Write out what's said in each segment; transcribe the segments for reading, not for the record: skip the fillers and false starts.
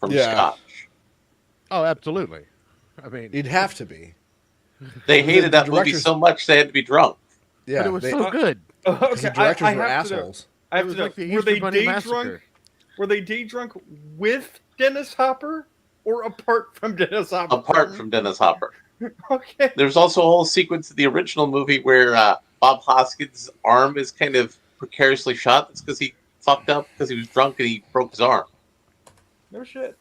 from Yeah. Scotch. Oh, absolutely. I mean, You'd have to be. They The hated that movie directors- so much they had to be drunk. Yeah, but it was they, so good. because Okay, the directors I were have to know. assholes. I It have was to know. like the Were Easter they Bunny day Massacre. drunk? Were they day drunk with Dennis Hopper or apart from Dennis Hopper? Apart from Dennis Hopper. Okay. There's also a whole sequence in the original movie where Bob Hoskins' arm is kind of precariously shot. That's because he fucked up because he was drunk and he broke his arm. No shit.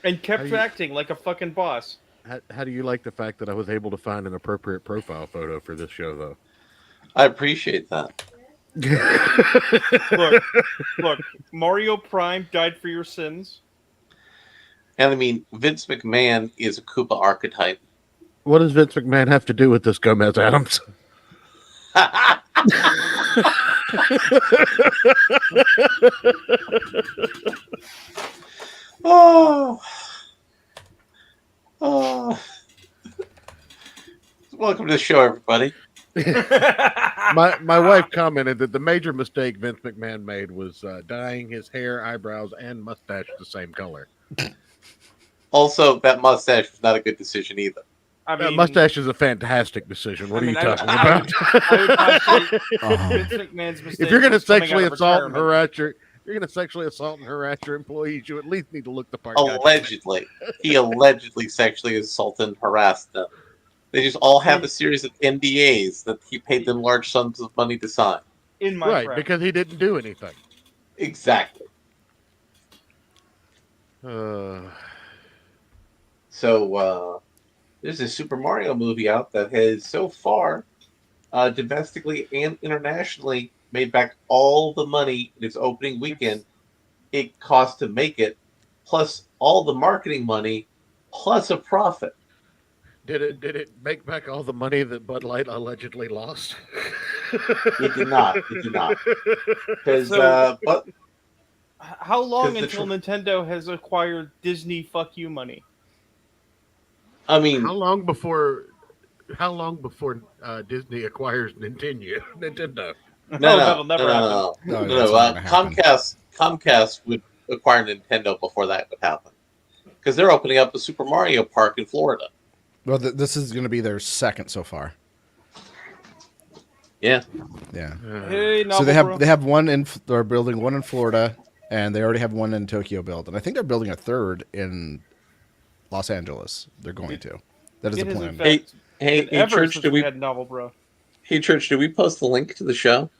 And kept How do you- acting like a fucking boss. How do you like the fact that I was able to find an appropriate profile photo for this show, though? I appreciate that. Look, Mario Prime died for your sins. And I mean, Vince McMahon is a Koopa archetype. What does Vince McMahon have to do with this, Gomez Adams? Oh. Welcome to the show, everybody. My wife commented that the major mistake Vince McMahon made was dyeing his hair, eyebrows, and mustache the same color. Also, that mustache was not a good decision either. I That mean, mustache is a fantastic decision. What I mean, are you talking I about? would postulate Uh-huh. Vince McMahon's mistake If you're going to was coming sexually out of assault and retirement. harass your employees, you at least need to look the part. Allegedly. He allegedly sexually assaulted and harassed them. They just all have a series of NDAs that he paid them large sums of money to sign. In my Right, prep. because he didn't do anything. Exactly. So, there's a Super Mario movie out that has so far, domestically and internationally, made back all the money in its opening weekend it cost to make it, plus all the marketing money, plus a profit. Did it make back all the money that Bud Light allegedly lost? It did not. It did not. Because, So- but How long 'Cause the until Nintendo has acquired Disney fuck you money? I mean, How long before Disney acquires Nintendo? no, that'll never happen. no. No, that's not gonna happen. Comcast would acquire Nintendo before that would happen, because they're opening up a Super Mario Park in Florida. Well, this is going to be their second so far. Yeah, Yeah. Hey, So they have one in. They're building one in Florida, and they already have one in Tokyo built, and I think they're building a third in Los Angeles. They're going to. That is the plan. Hey, Church, did we? had novel, bro? Hey, Church, did we post the link to the show?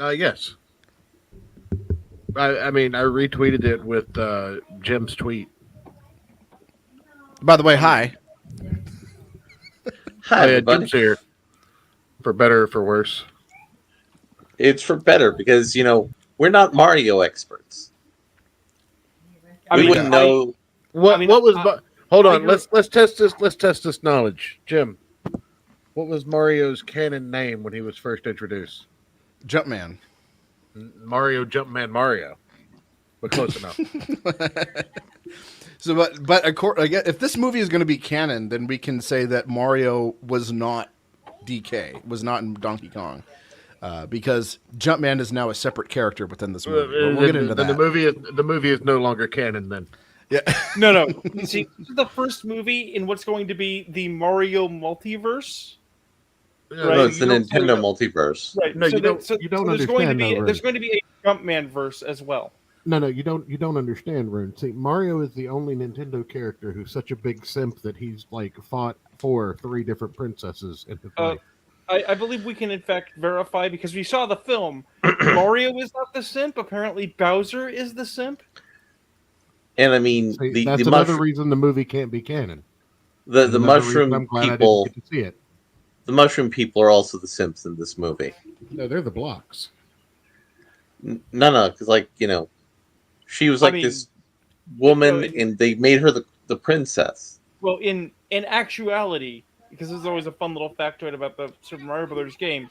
Oh. Yes. I mean, I retweeted it with Jim's tweet. By the way, hi. Hi, Oh, yeah, everybody. Jim's here. For better or for worse. It's for better because we're not Mario experts. We wouldn't know. What mean, what was? Hold I on. grew- Let's test this. Let's test this knowledge, Jim. What was Mario's canon name when he was first introduced? Jumpman. Mario Jumpman Mario. But close enough. So, but if this movie is going to be canon, then we can say that Mario was not DK, was not in Donkey Kong, because Jumpman is now a separate character within this movie. We'll get into that. The movie is no longer canon then. Yeah. No. You see, this is the first movie in what's going to be the Mario multiverse. Yeah, Right. No, it's the you don't- Nintendo multiverse. Right. No, you don't- So you don't there's going to understand, be though, there's going to be a Jumpman verse as well. No, you don't understand, Rune. See, Mario is the only Nintendo character who's such a big simp that he's fought for 3 different princesses in his life. I believe we can in fact verify because we saw the film. Mario is not the simp. Apparently, Bowser is the simp. And I mean, See, the that's another reason the movie can't be canon. the Another mushroom reason I'm glad people. I didn't get to see it. The mushroom people are also the simps in this movie. No, they're the blocks. No, because she was I like mean, this woman, it- and they made her the princess. Well, in actuality, because there's always a fun little factoid about the Super Mario Brothers game.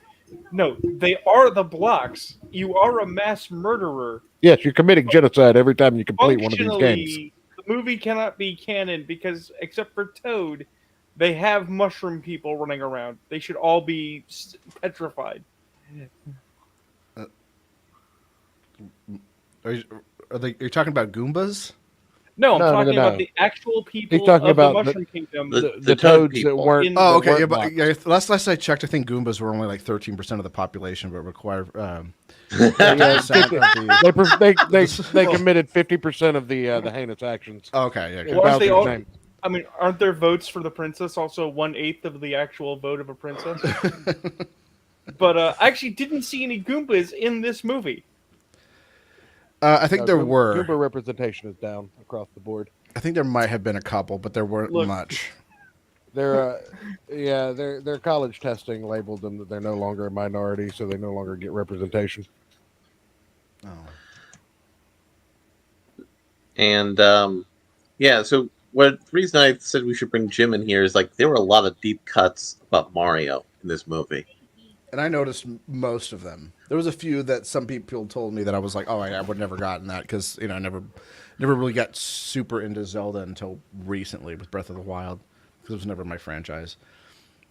No, they are the blocks. You are a mass murderer. Yes, you're committing genocide every time you complete one of these games. Functionally, the movie cannot be canon because, except for Toad, they have mushroom people running around. They should all be petrified. You're talking about Goombas? No, I'm No, no, talking no. about the actual people talking of the about Mushroom Kingdom. The toad toads people. that weren't. In- Oh, that okay. weren't Yeah, but blocks. yeah, last I checked, I think Goombas were only like 13% of the population, but require Yeah, 50%. they committed 50% of the heinous actions. Okay, yeah. in good. Well, aren't they Bowser's all- name. I mean, aren't there votes for the princess also 1/8 of the actual vote of a princess? But I actually didn't see any Goombas in this movie. I think there were. Goober representation is down across the board. I think there might have been a couple, but there weren't Look. much. Their college testing labeled them that they're no longer a minority, so they no longer get representation. Oh. And yeah, so the reason I said we should bring Jim in here is like there were a lot of deep cuts about Mario in this movie. And I noticed most of them. There was a few that some people told me that I was like, oh, I would never gotten that because I never really got super into Zelda until recently with Breath of the Wild because it was never my franchise.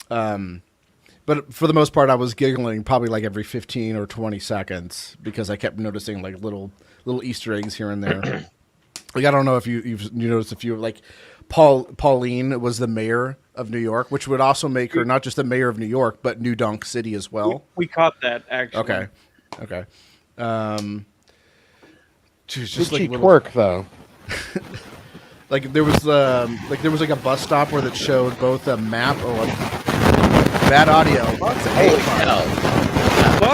But for the most part, I was giggling probably like every 15 or 20 seconds because I kept noticing like little Easter eggs here and there. Like I don't know if you noticed a few like Pauline was the mayor of New York, which would also make her not just the mayor of New York, but New Donk City as well. We caught that actually. Okay. Just Did like she little- twerk though? Like there was like a bus stop where that showed both a map. Oh, bad audio. It's a hate Holy crime. cow!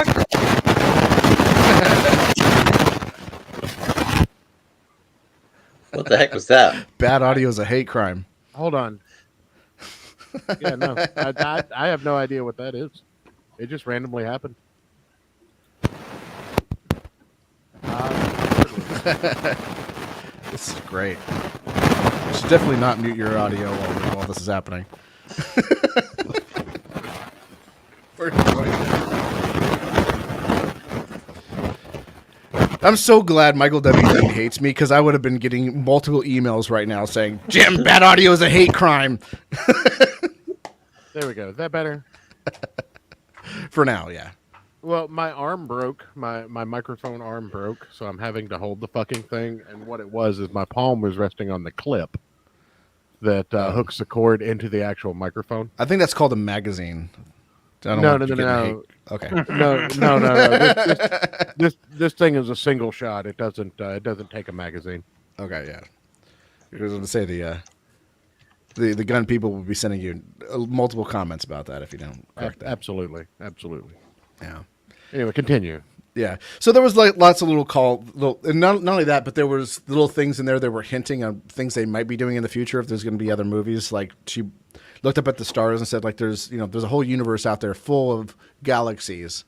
Fuck. What the heck was that? Bad audio is a hate crime. Hold on. Yeah, no, I have no idea what that is. It just randomly happened. This is great. You should definitely not mute your audio while this is happening. I'm so glad Michael W. hates me because I would have been getting multiple emails right now saying, Jim, bad audio is a hate crime. There we go. Is that better? For now, yeah. Well, my arm broke. My microphone arm broke, so I'm having to hold the fucking thing. And what it was is my palm was resting on the clip that hooks the cord into the actual microphone. I think that's called a magazine. I don't No, want no, you no, getting no. hate. Okay. No. This thing is a single shot. It doesn't take a magazine. Okay, yeah. I was going to say the gun people will be sending you multiple comments about that if you don't correct that. Absolutely. Yeah. Anyway, continue. Yeah. So there was like lots of and not only that, but there was little things in there that were hinting on things they might be doing in the future if there's going to be other movies. Like she looked up at the stars and said like there's a whole universe out there full of galaxies,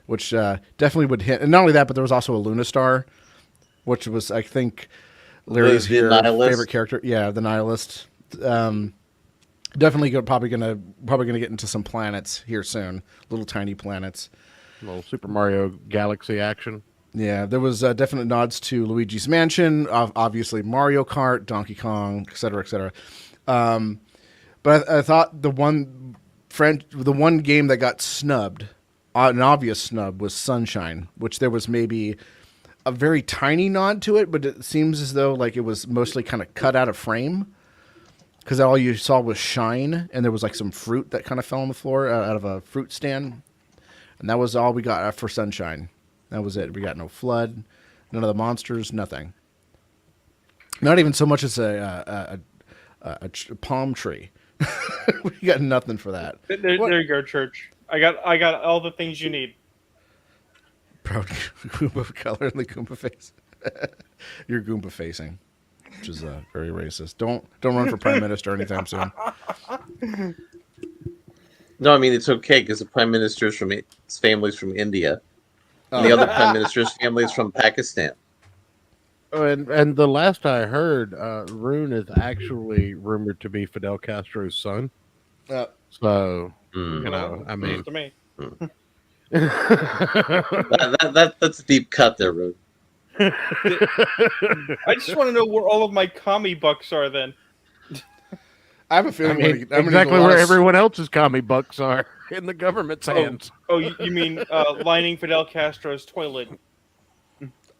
which definitely would hint. And not only that, but there was also a Luna star, which was I think Larry's favorite character. Yeah, the nihilist. Definitely probably gonna get into some planets here soon, little tiny planets. A little Super Mario Galaxy action. Yeah, there was definite nods to Luigi's Mansion, obviously Mario Kart, Donkey Kong, et cetera, et cetera. But I thought the one game that got snubbed, an obvious snub, was Sunshine, which there was maybe a very tiny nod to it, but it seems as though like it was mostly kind of cut out of frame. Because all you saw was shine, and there was like some fruit that kind of fell on the floor out of a fruit stand. And that was all we got for Sunshine. That was it. We got no flood, none of the monsters, nothing. Not even so much as a palm tree. We got nothing for that. There you go, Church. I got all the things you need. Proud Goomba color in the Goomba face. You're Goomba facing, which is very racist. Don't run for prime minister anytime soon. No, I mean it's okay because the prime minister's his family's from India, and the other prime minister's family is from Pakistan. Oh, and the last I heard, Rune is actually rumored to be Fidel Castro's son. So I mean, To me. That's a deep cut there, Rude. I just want to know where all of my commie bucks are then. I have a feeling exactly where everyone else's commie bucks are in the government's hands. Oh, you mean lining Fidel Castro's toilet?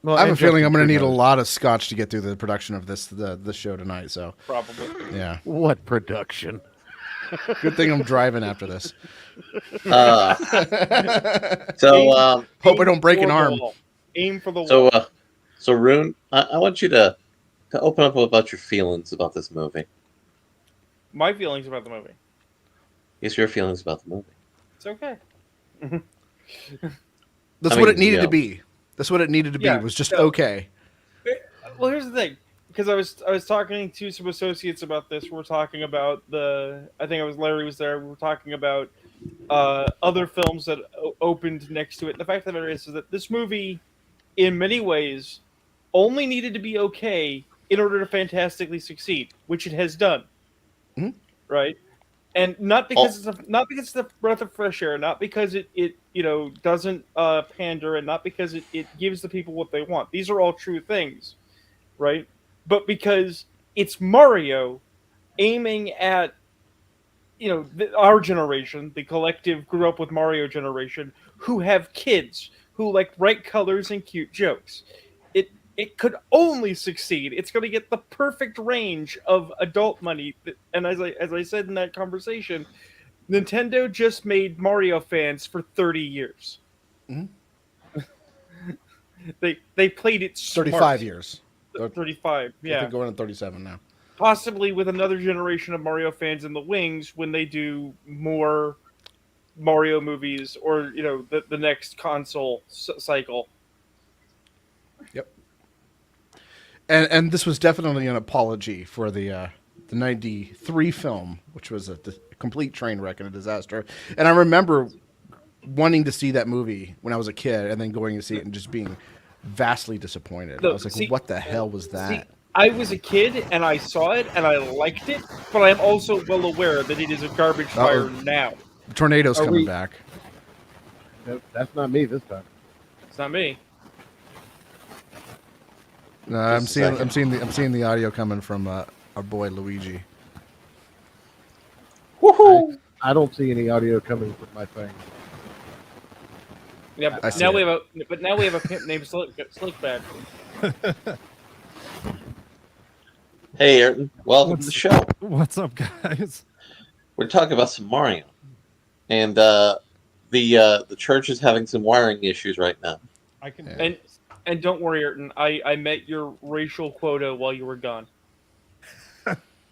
Well, I have a and feeling I'm going Justin to need a Trudeau. lot of scotch to get through the production of the show tonight. So Probably. yeah, What production? good thing I'm driving after this. Uh, so Hope I don't break an for the arm. wall. Aim for the so wall. so Rune, I want you to open up about your feelings about this movie. My feelings about the movie. Yes, your feelings about the movie. It's okay. That's I what mean, it needed you to know. be. That's what it needed to be. Yeah, Was just no. okay. Well, here's the thing, because I was talking to some associates about this. We're talking about I think it was Larry was there. We were talking about other films that opened next to it. And the fact of the matter is that this movie, in many ways, only needed to be okay in order to fantastically succeed, which it has done. Mhm. Right? And not because not because it's a breath of fresh air, not because it doesn't pander, and not because it gives the people what they want. These are all true things, right? But because it's Mario aiming at our generation, the collective grew up with Mario generation, who have kids who like bright colors and cute jokes. It could only succeed. It's going to get the perfect range of adult money. And as I said in that conversation, Nintendo just made Mario fans for 30 years. Mhm. They played it smart. 35 years. 35, I yeah. think going on 37 now. Possibly with another generation of Mario fans in the wings when they do more Mario movies, or the next console cycle. Yep. And this was definitely an apology for the '93 film, which was a complete train wreck and a disaster. And I remember wanting to see that movie when I was a kid, and then going to see it and just being vastly disappointed. I was like, "What the hell was that?" I was a kid and I saw it and I liked it, but I'm also well aware that it is a garbage fire now. The tornado's Are coming we- back. That's not me this time. It's not me. No, I'm Just a seeing the audio coming from our boy Luigi. Woohoo! I don't see any audio coming from my thing. Yeah, I see now it. now we have a pimp named Slickback. Hey, Ayrton, welcome to the show. What's up, guys? We're talking about some Mario, and the church is having some wiring issues right now. I can. Yeah. And don't worry, Ayrton. I met your racial quota while you were gone.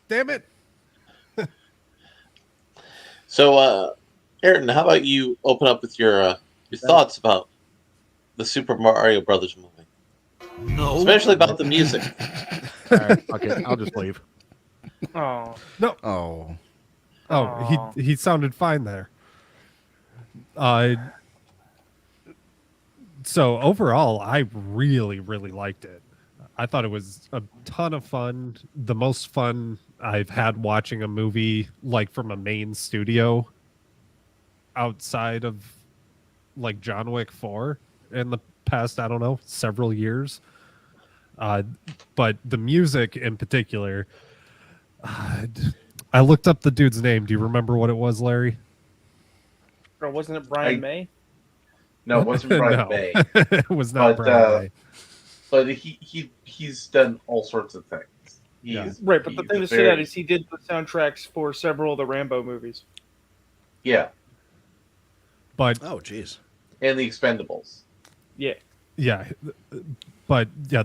Damn it! So, Ayrton, how about you open up with your thoughts about the Super Mario Brothers movie? No, especially about the music. All right, okay, I'll just leave. Oh, No. Oh, Oh, Aw. he sounded fine there. So overall, I really, really liked it. I thought it was a ton of fun. The most fun I've had watching a movie like from a main studio outside of like John Wick 4 in the past, I don't know, several years. But the music in particular, I looked up the dude's name. Do you remember what it was, Larry? or wasn't it Brian May? No, it wasn't Brian No. May, It was not But, Brian May. but he's done all sorts of things. Yeah. Right, but the he's thing a to say very- that is he did the soundtracks for several of the Rambo movies. Yeah, But oh, jeez. and the Expendables. Yeah. yeah, but yeah,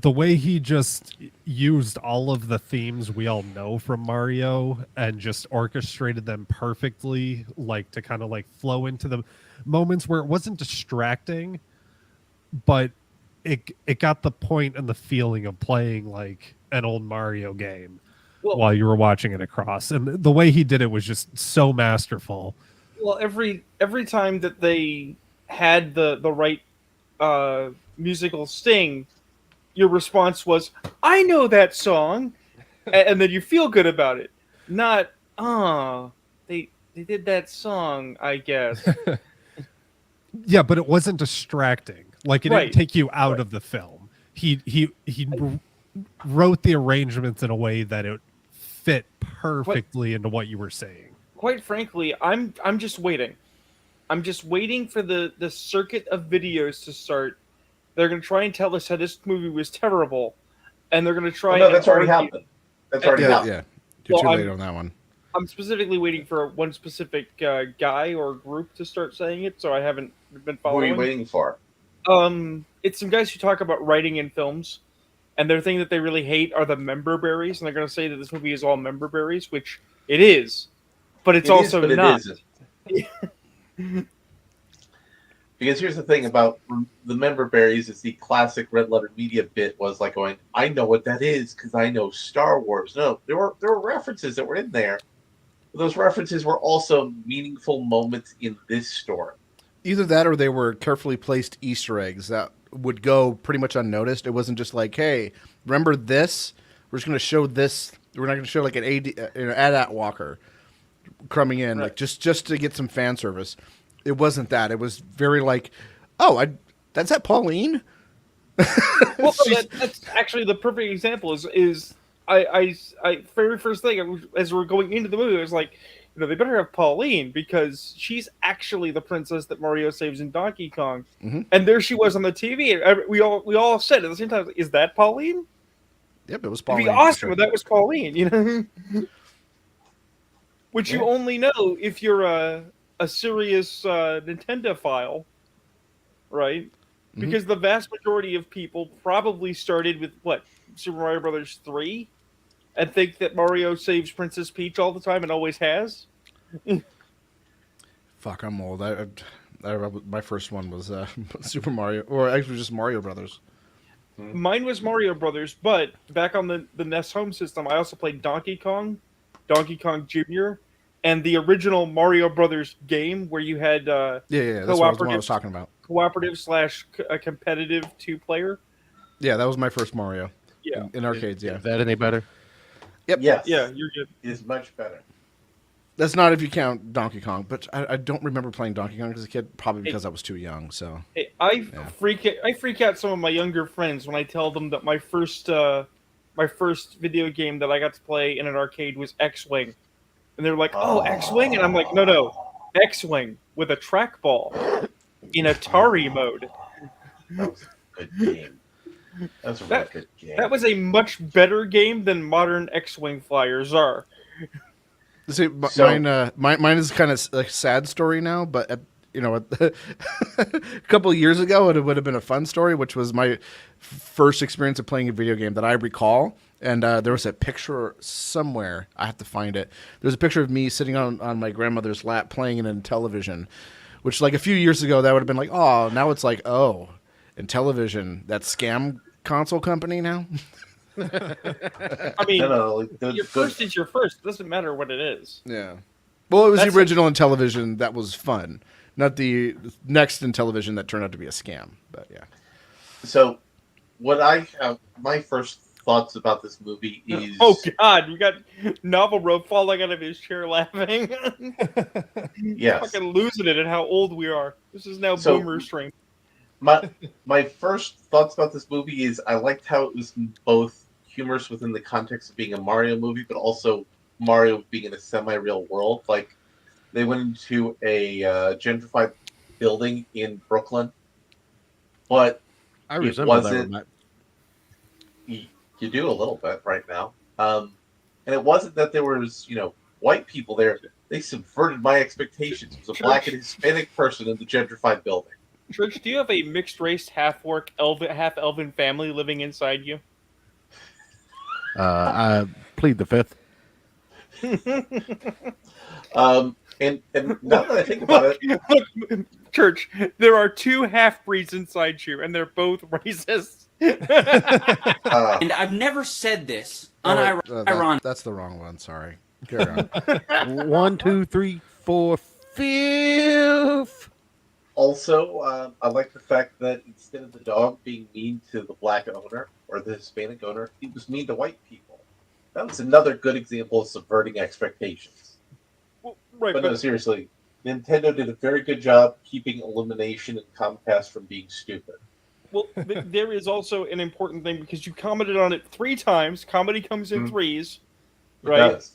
the way he just used all of the themes we all know from Mario and just orchestrated them perfectly, like to kind of like flow into the moments where it wasn't distracting, but it got the point and the feeling of playing like an old Mario game Well, while you were watching it across. And the way he did it was just so masterful. well, every time that they had the right musical sting, your response was, "I know that song," and then you feel good about it. Not, they did that song, I guess. Yeah, but it wasn't distracting. Like it Right. didn't take you out of the film. He wrote the arrangements in a way that it fit perfectly into what you were saying. Quite frankly, I'm just waiting. I'm just waiting for the circuit of videos to start They're going to try and tell us how this movie was terrible, and they're going to try. Well, no, that's and already argue- happened. That's already Yeah, happened. yeah. You're too Well, late on that one. I'm specifically waiting for one specific guy or group to start saying it, so I haven't been Who are following. you waiting for? It's some guys who talk about writing in films, and their thing that they really hate are the member berries, and they're going to say that this movie is all member berries, which it is, but it's also but not. It isn't. Because here's the thing about the member berries is the classic red letter media bit was like going, I know what that is because I know Star Wars. No, there were references that were in there. But those references were also meaningful moments in this story. Either that or they were carefully placed Easter eggs that would go pretty much unnoticed. It wasn't just like, hey, remember this? We're just going to show this. We're not going to show like an AT Walker coming in, like just to get some fan service. It wasn't that. It was very like, oh, that's that Pauline? Well, that's actually the perfect example. Is I very first thing as we're going into the movie, I was like, they better have Pauline because she's actually the princess that Mario saves in Donkey Kong, and there she was on the TV. And we all said at the same time, is that Pauline? Yep, it was It'd Pauline. be awesome if that was Pauline, Which you only know if you're a serious Nintendo file, right? Because the vast majority of people probably started with Super Mario Brothers 3 and think that Mario saves Princess Peach all the time and always has. Fuck, I'm old. My first one was Super Mario, or actually just Mario Brothers. Mine was Mario Brothers, but back on the NES home system, I also played Donkey Kong Jr., and the original Mario Brothers game where you had Yeah, that's what I was talking about. Cooperative / competitive 2-player. Yeah, that was my first Mario. Yeah, in arcades. Yeah, Is that any better? Yep. Yes. Yeah, you're good. It is much better. That's not if you count Donkey Kong, but I don't remember playing Donkey Kong as a kid, probably because I was too young. So Hey, I freak out some of my younger friends when I tell them that my first video game that I got to play in an arcade was X-Wing, and they're like, "Oh, X-Wing," and I'm like, "No, X-Wing with a trackball in Atari mode." That was a good game. That was a really good game. That was a much better game than modern X-Wing flyers are. see, mine is kind of a sad story now, but a couple of years ago it would have been a fun story, which was my first experience of playing a video game that I recall. And there was a picture somewhere. I have to find it. There's a picture of me sitting on my grandmother's lap playing it in television, which like a few years ago that would have been like, oh, now it's like, oh, in television, that scam console company now. I mean, your first is your first. It doesn't matter what it is. Yeah. Well, it was the original in television that was fun, not the next in television that turned out to be a scam. But yeah. So, what I have, my first thoughts about this movie is... Oh, God. We got Navarro falling out of his chair laughing. Yes. Fucking losing it at how old we are. This is now boomer stream. My first thoughts about this movie is I liked how it was both humorous within the context of being a Mario movie, but also Mario being in a semi-real world. Like, they went into a gentrified building in Brooklyn, but I resemble that. Matt. You do a little bit right now. And it wasn't that there was, white people there. They subverted my expectations. It was a black and Hispanic person in the gentrified building. Church, do you have a mixed-race, half-orc, half-elven family living inside you? I plead the fifth. And now that I think about it... Look, Church, there are 2 half-breeds inside you, and they're both racist. And I've never said this. Unironically. That's the wrong one. Sorry. Carry on. 1, 2, 3, 4, 5th. Also, I like the fact that instead of the dog being mean to the black owner or the Hispanic owner, he was mean to white people. That was another good example of subverting expectations. Well, right, but no, seriously, Nintendo did a very good job keeping Illumination and Comcast from being stupid. Well, there is also an important thing because you commented on it 3 times. Comedy comes in threes, right? It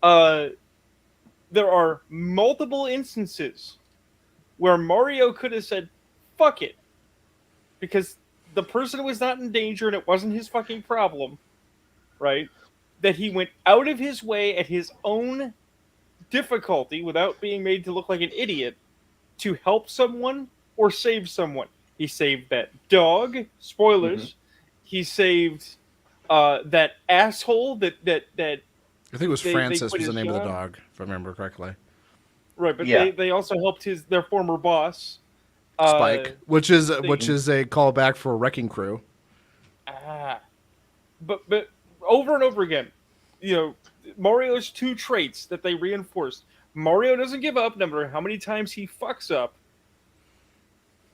does. There are multiple instances where Mario could have said, fuck it. Because the person was not in danger and it wasn't his fucking problem, right? That he went out of his way at his own difficulty without being made to look like an idiot to help someone or save someone. He saved that dog. Spoilers. He saved that asshole that I think it was Francis quit was the his name of the job. dog, if I remember correctly. Right, but Yeah. they also helped their former boss. Spike, which is a callback for Wrecking Crew. But over and over again, you know, Mario's two traits that they reinforced. Mario doesn't give up no matter how many times he fucks up.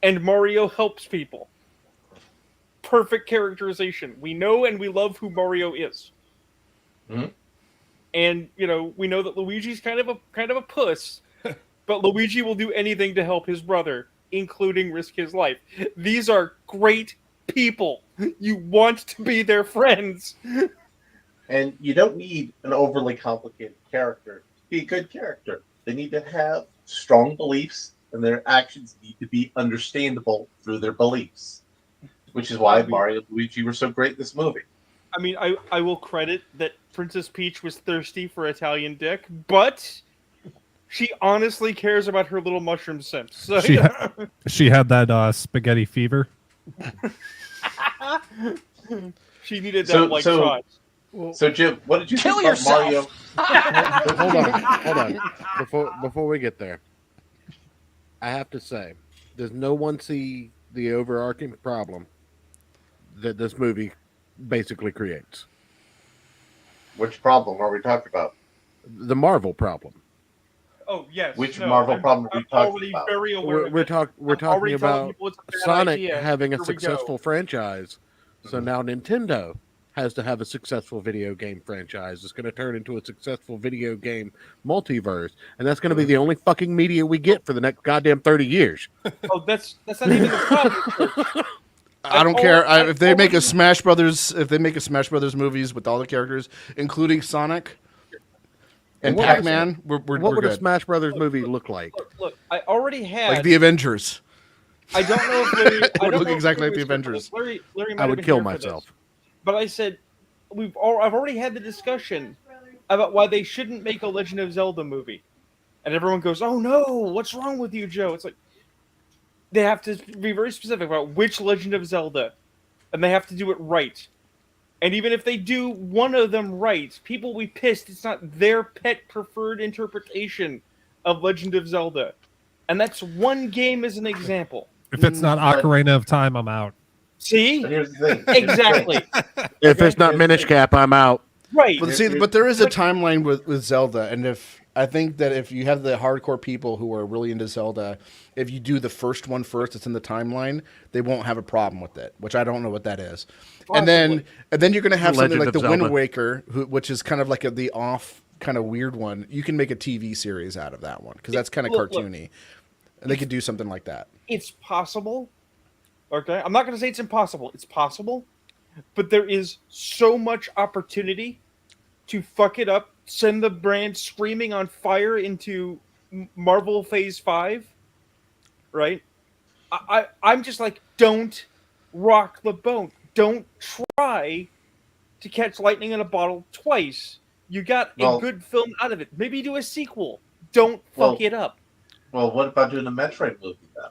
And Mario helps people. Perfect characterization. We know and we love who Mario is. Mhm. And, you know, we know that Luigi's kind of a puss, but Luigi will do anything to help his brother, including risk his life. These are great people. You want to be their friends. And you don't need an overly complicated character to be a good character. They need to have strong beliefs, and their actions need to be understandable through their beliefs. Which is why Mario and Luigi were so great in this movie. I mean, I will credit that Princess Peach was thirsty for Italian dick, but she honestly cares about her little mushroom simps. So, She had that spaghetti fever. she needed that shot. So Jim, what did you think about Mario? Hold on. Before we get there, I have to say, does no one see the overarching problem that this movie basically creates? Which problem are we talking about? The Marvel problem. Oh yes. Which Marvel problem are we talking about? Very aware. We're talking about Sonic having a Here we successful go. franchise. So now Nintendo has to have a successful video game franchise. It's going to turn into a successful video game multiverse, and that's going to be the only fucking media we get for the next goddamn 30 years. Oh, that's not even the problem. I don't care if they make a Smash Brothers. If they make a Smash Brothers movies with all the characters, including Sonic and Pac-Man, what we're would good. a Smash Brothers movie look like? Look, I already had Like the Avengers. I don't know if Larry. I don't look know if exactly Larry like the was here for Avengers. this. Larry might I have would been kill here for myself. this. But I said I've already had the discussion about why they shouldn't make a Legend of Zelda movie, and everyone goes, "Oh no, what's wrong with you, Joe?" It's like they have to be very specific about which Legend of Zelda, and they have to do it right. And even if they do one of them right, people will be pissed. It's not their pet preferred interpretation of Legend of Zelda, and that's one game as an example. If it's not Ocarina of Time, I'm out. See? But here's the thing. Exactly. If it's not Minish Cap, I'm out. Right. But see, but there is a timeline with Zelda, and I think that if you have the hardcore people who are really into Zelda, if you do the first one first, it's in the timeline, they won't have a problem with it. Which I don't know what that is. And then you're going to have something like the Wind Waker, which is kind of like the off kind of weird one. You can make a TV series out of that one because that's kind of cartoony, and they could do something like that. It's possible. Okay, I'm not going to say it's impossible. It's possible, but there is so much opportunity to fuck it up, send the brand screaming on fire into Marvel Phase 5, right? I'm just like, don't rock the boat. Don't try to catch lightning in a bottle twice. You got a good film out of it. Maybe do a sequel. Don't fuck it up. Well, what about doing a Metroid movie then?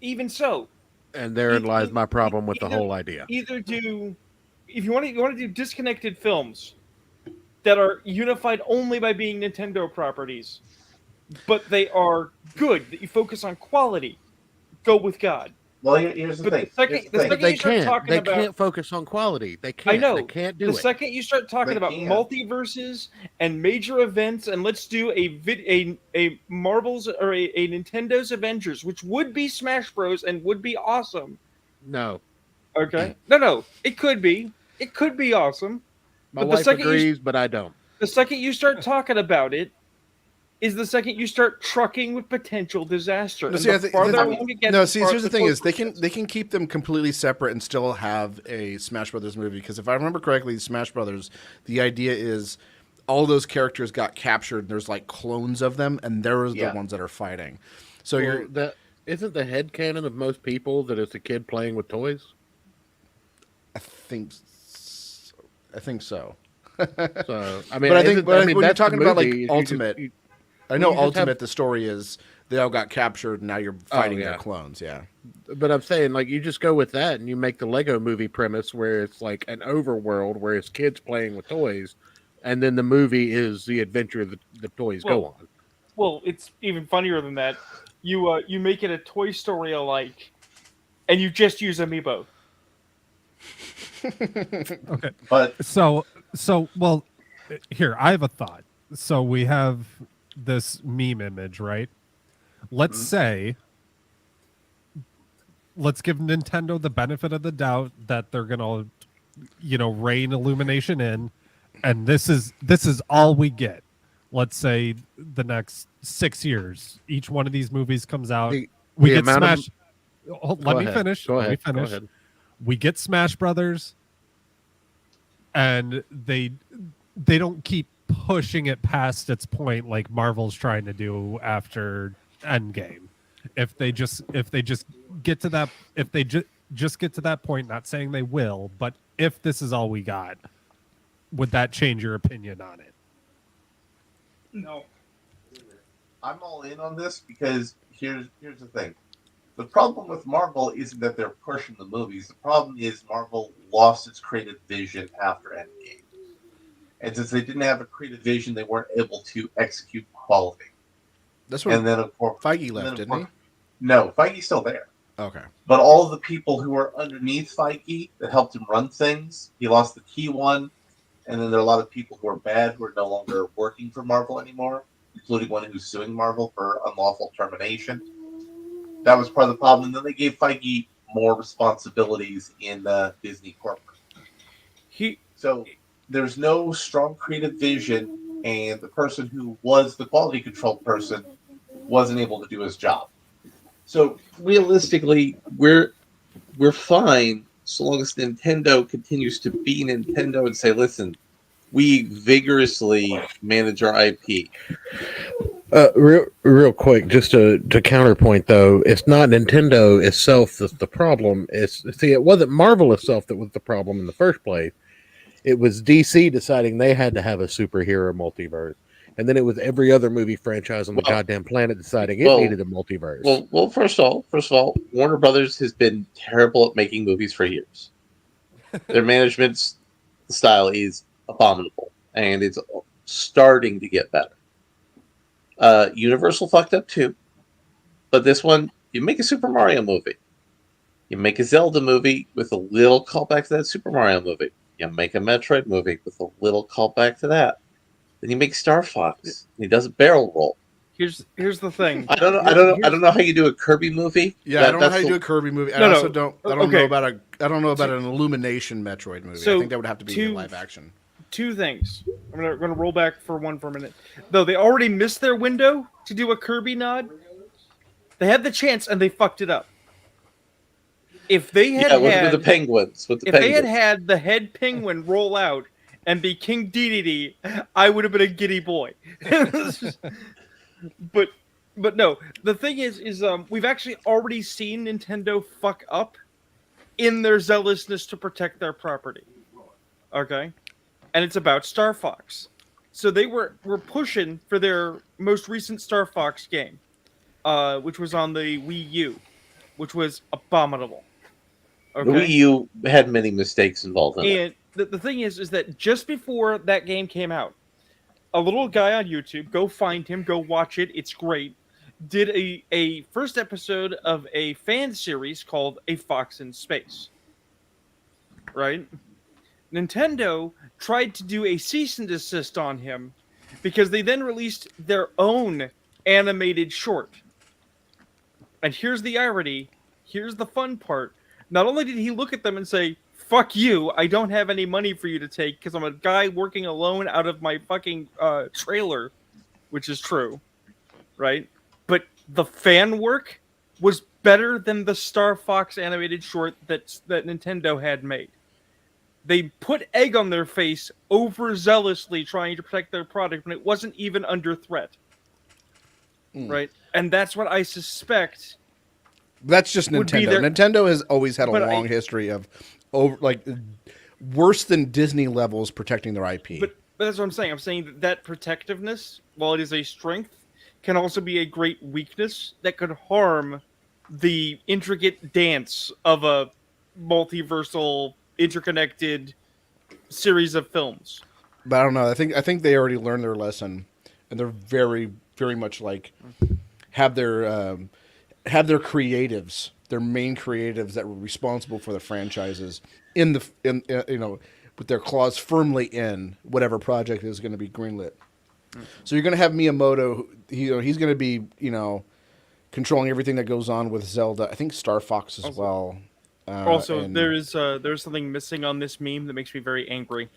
Even so. And therein lies my problem with the whole idea. Either do, if you want to do disconnected films that are unified only by being Nintendo properties, but they are good, that you focus on quality, go with God. Well, here's the thing. They can't focus on quality. They can't. I know. They can't do it. The second you start talking about multiverses and major events, and let's do a Marvel's or a Nintendo's Avengers, which would be Smash Bros. And would be awesome. No. Okay. No. It could be. It could be awesome. My wife agrees, but I don't. The second you start talking about it, is the second you start trucking with potential disaster. No, see, here's the thing is they can keep them completely separate and still have a Smash Brothers movie, because if I remember correctly, Smash Brothers, the idea is all those characters got captured. There's like clones of them, and they're the ones that are fighting. So Isn't the headcanon of most people that it's a kid playing with toys? I think so. So I mean, But I think when you're that's the talking about like movie, is Ultimate, I well, know you just have- Ultimate. The story is they all got captured, and now you're fighting their clones. Yeah. But I'm saying, like, you just go with that and you make the Lego movie premise where it's like an overworld where it's kids playing with toys, and then the movie is the adventure that the toys go on. Well, it's even funnier than that. You make it a Toy Story alike, and you just use amiibo. Okay. But So well, here I have a thought. So we have this meme image, right? Let's say, let's give Nintendo the benefit of the doubt that they're gonna, rein Illumination in, and this is all we get. Let's say the next 6 years, each one of these movies comes out. We get Smash. Let me finish. Go Let me ahead. finish. Go ahead. We get Smash Brothers, and they don't keep pushing it past its point like Marvel's trying to do after Endgame. If they just get to that, if they just get to that point, not saying they will, but if this is all we got, would that change your opinion on it? No. I'm all in on this because here's the thing. The problem with Marvel isn't that they're pushing the movies. The problem is Marvel lost its creative vision after Endgame. And since they didn't have a creative vision, they weren't able to execute quality. That's when And then, of course, Feige left, didn't he? No, Feige's still there. Okay. But all of the people who were underneath Feige that helped him run things, he lost the key one. And then there are a lot of people who are bad who are no longer working for Marvel anymore, including one who's suing Marvel for unlawful termination. That was part of the problem. And then they gave Feige more responsibilities in Disney corporate. So there's no strong creative vision, and the person who was the quality control person wasn't able to do his job. So realistically, we're fine so long as Nintendo continues to be Nintendo and say, listen, we vigorously manage our IP. Real quick, just to counterpoint though, it's not Nintendo itself that's the problem. It wasn't Marvel itself that was the problem in the first place. It was DC deciding they had to have a superhero multiverse, and then it was every other movie franchise on the goddamn planet deciding it needed a multiverse. Well, first of all, Warner Brothers has been terrible at making movies for years. Their management's style is abominable, and it's starting to get better. Universal fucked up too, but this one, you make a Super Mario movie, you make a Zelda movie with a little callback to that Super Mario movie, you make a Metroid movie with a little callback to that, then you make Star Fox, and he does a barrel roll. Here's the thing. I don't know how you do a Kirby movie. Yeah, I don't know how you do a Kirby movie. I don't know about an Illumination Metroid movie. So I think that would have to be live action. Two things. I'm gonna roll back for a minute. Though they already missed their window to do a Kirby nod. They had the chance and they fucked it up. If they had with the penguins, they had the head penguin roll out and be King Dedede, I would have been a giddy boy. But no, the thing is we've actually already seen Nintendo fuck up in their zealousness to protect their property. Okay? And it's about Star Fox. So they were pushing for their most recent Star Fox game, which was on the Wii U, which was abominable. Okay? The Wii U had many mistakes involved in it. And the thing is that just before that game came out, a little guy on YouTube, go find him, go watch it, it's great, did a first episode of a fan series called A Fox in Space. Right? Nintendo tried to do a cease and desist on him because they then released their own animated short. And here's the irony, here's the fun part. Not only did he look at them and say, fuck you, I don't have any money for you to take because I'm a guy working alone out of my fucking trailer, which is true, right? But the fan work was better than the Star Fox animated short that Nintendo had made. They put egg on their face overzealously trying to protect their product when it wasn't even under threat. Right? And that's what I suspect That's just would be Nintendo. their- Nintendo has always had a But long history of worse than Disney levels protecting their IP. But that's what I'm saying. I'm saying that protectiveness, while it is a strength, can also be a great weakness that could harm the intricate dance of a multiversal, interconnected series of films. But I don't know. I think they already learned their lesson, and they're very, very much like have their creatives, their main creatives that were responsible for the franchises in with their claws firmly in whatever project is going to be greenlit. So you're going to have Miyamoto. He's going to be controlling everything that goes on with Zelda. I think Star Fox as well. Also, there's something missing on this meme that makes me very angry.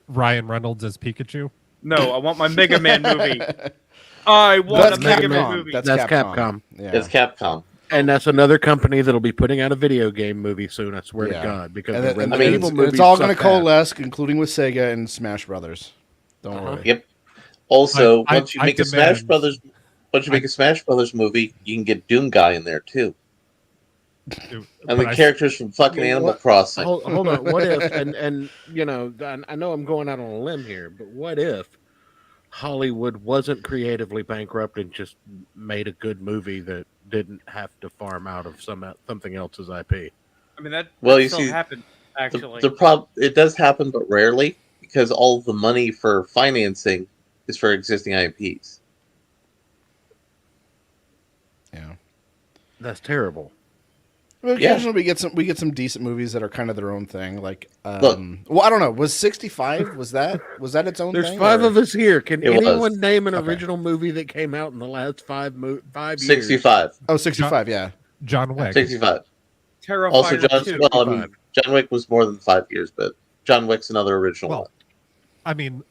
Ryan Reynolds as Pikachu. No, I want my Mega Man movie. I want a Mega Man movie. That's Capcom. Yeah. It's Capcom. And that's another company that'll be putting out a video game movie soon. I swear Yeah. to God, because And the then- and Resident it's, Evil movies it's all going to suck ass. coalesce, including with Sega and Smash Brothers. Don't worry. Yep. Also, I once you make a Smash demand- Brothers movie, you can get Doom Guy in there too, Dude, and but the I- characters from fucking Animal Crossing. Hold on. What if? And I know I'm going out on a limb here, but what if Hollywood wasn't creatively bankrupt and just made a good movie that didn't have to farm out of something else's IP? I mean, that Well, you still see, happened, actually. The problem, it does happen, but rarely, because all of the money for financing is for existing IPs. Yeah. That's terrible. Well, Yeah. occasionally we get some decent movies that are kind of their own thing. Like, Look. well, I don't know. Was 65? Was that its own There's thing? 5 or- of us here. Can It was. anyone name an Okay. original movie that came out in the last 5 years? 65. Oh, 65. Yeah. John Wick. 65. Terrifier Also, 2. John Wick was more than 5 years, but John Wick's another original Well, one. I mean,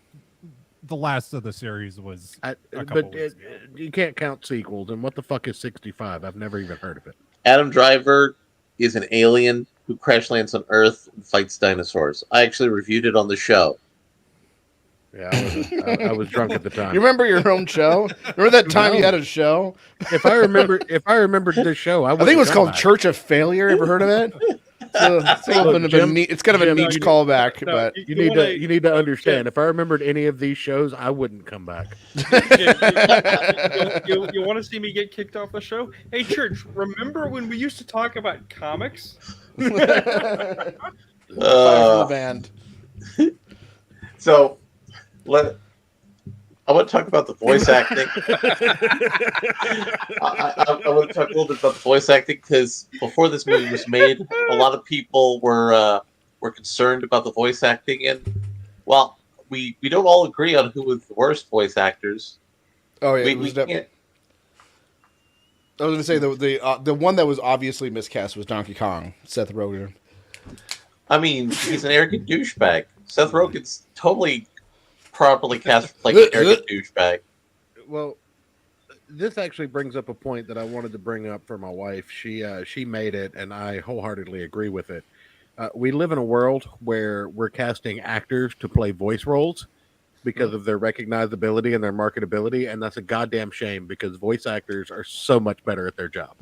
the last of the series was a couple But weeks. you can't count sequels. And what the fuck is 65? I've never even heard of it. Adam Driver is an alien who crash lands on Earth and fights dinosaurs. I actually reviewed it on the show. Yeah, I was drunk at the time. You remember your own show? Remember that time you had a show? If I remembered this show, I think it was called Church of Failure. Ever heard of it? It's kind of a Jim, niche you- callback, No, but You need to understand. If I remembered any of these shows, I wouldn't come back. You want to see me get kicked off the show? Hey, Church, remember when we used to talk about comics? Fire from the band. So, I want to talk about the voice acting. I want to talk a little bit about the voice acting because before this movie was made, a lot of people were concerned about the voice acting, and well, we don't all agree on who was the worst voice actors. Oh yeah, We it was can't. I was going to say the one that was obviously miscast was Donkey Kong, Seth Rogen. I mean, he's an arrogant douchebag. Seth Rogen's totally properly cast like an arrogant douchebag. Well, this actually brings up a point that I wanted to bring up for my wife. She made it, and I wholeheartedly agree with it. We live in a world where we're casting actors to play voice roles because of their recognizability and their marketability, and that's a goddamn shame because voice actors are so much better at their job.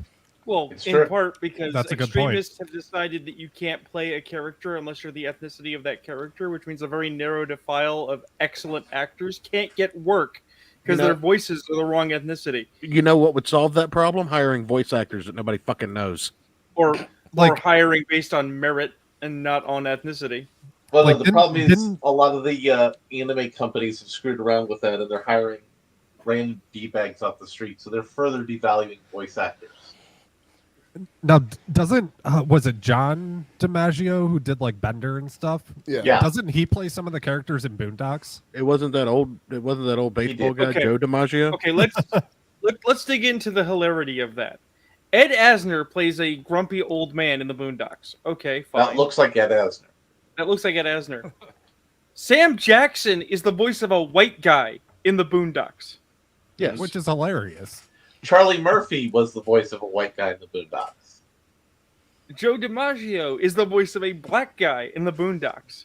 Well, It's in true. part because That's a good point. extremists have decided that you can't play a character unless you're the ethnicity of that character, which means a very narrow defile of excellent actors can't get work because You know- their voices are the wrong ethnicity. You know what would solve that problem? Hiring voice actors that nobody fucking knows. Or Like- hiring based on merit and not on ethnicity. Well, Like, the didn't- problem is didn't- a lot of the anime companies have screwed around with that, and they're hiring random d-bags off the street, so they're further devaluing voice actors. Now, doesn't was it John DiMaggio who did like Bender and stuff? Yeah. Doesn't he play some of the characters in Boondocks? It wasn't that old baseball guy, Okay. Joe DiMaggio. Okay, let's dig into the hilarity of that. Ed Asner plays a grumpy old man in the Boondocks. Okay, fine. That looks like Ed Asner. That looks like Ed Asner. Sam Jackson is the voice of a white guy in the Boondocks. Yes. Which is hilarious. Charlie Murphy was the voice of a white guy in the Boondocks. Joe DiMaggio is the voice of a black guy in the Boondocks.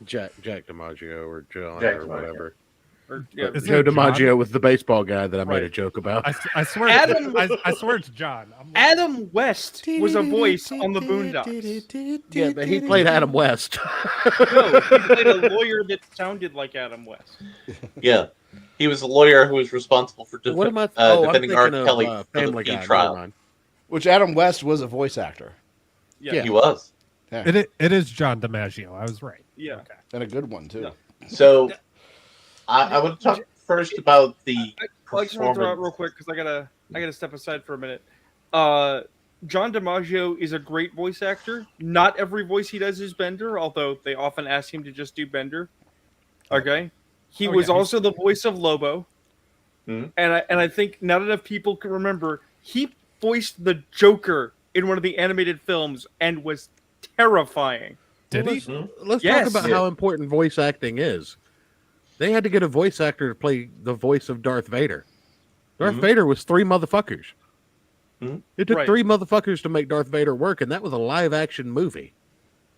Jack DiMaggio or John Jack or DiMaggio. whatever. Joe DiMaggio was the baseball guy that I made a joke about. I swear, I swear it's John. Adam West was a voice on the Boondocks. Yeah, but he played Adam West. No, he played a lawyer that sounded like Adam West. Yeah, he was a lawyer who was responsible for defending R. Kelly for the P trial. Which Adam West was a voice actor. Yeah, he was. Yeah. It is John DiMaggio. I was right. Yeah, okay. And a good one too. Yeah. So, I want to talk first about the. I just want to throw out real quick because I gotta step aside for a minute. John DiMaggio is a great voice actor. Not every voice he does is Bender, although they often ask him to just do Bender. Okay, he was also the voice of Lobo, and I think not enough people can remember he voiced the Joker in one of the animated films and was terrifying. Did he? Let's talk about how important voice acting is. They had to get a voice actor to play the voice of Darth Vader. Darth Vader was 3 motherfuckers. It took 3 motherfuckers to make Darth Vader work, and that was a live-action movie.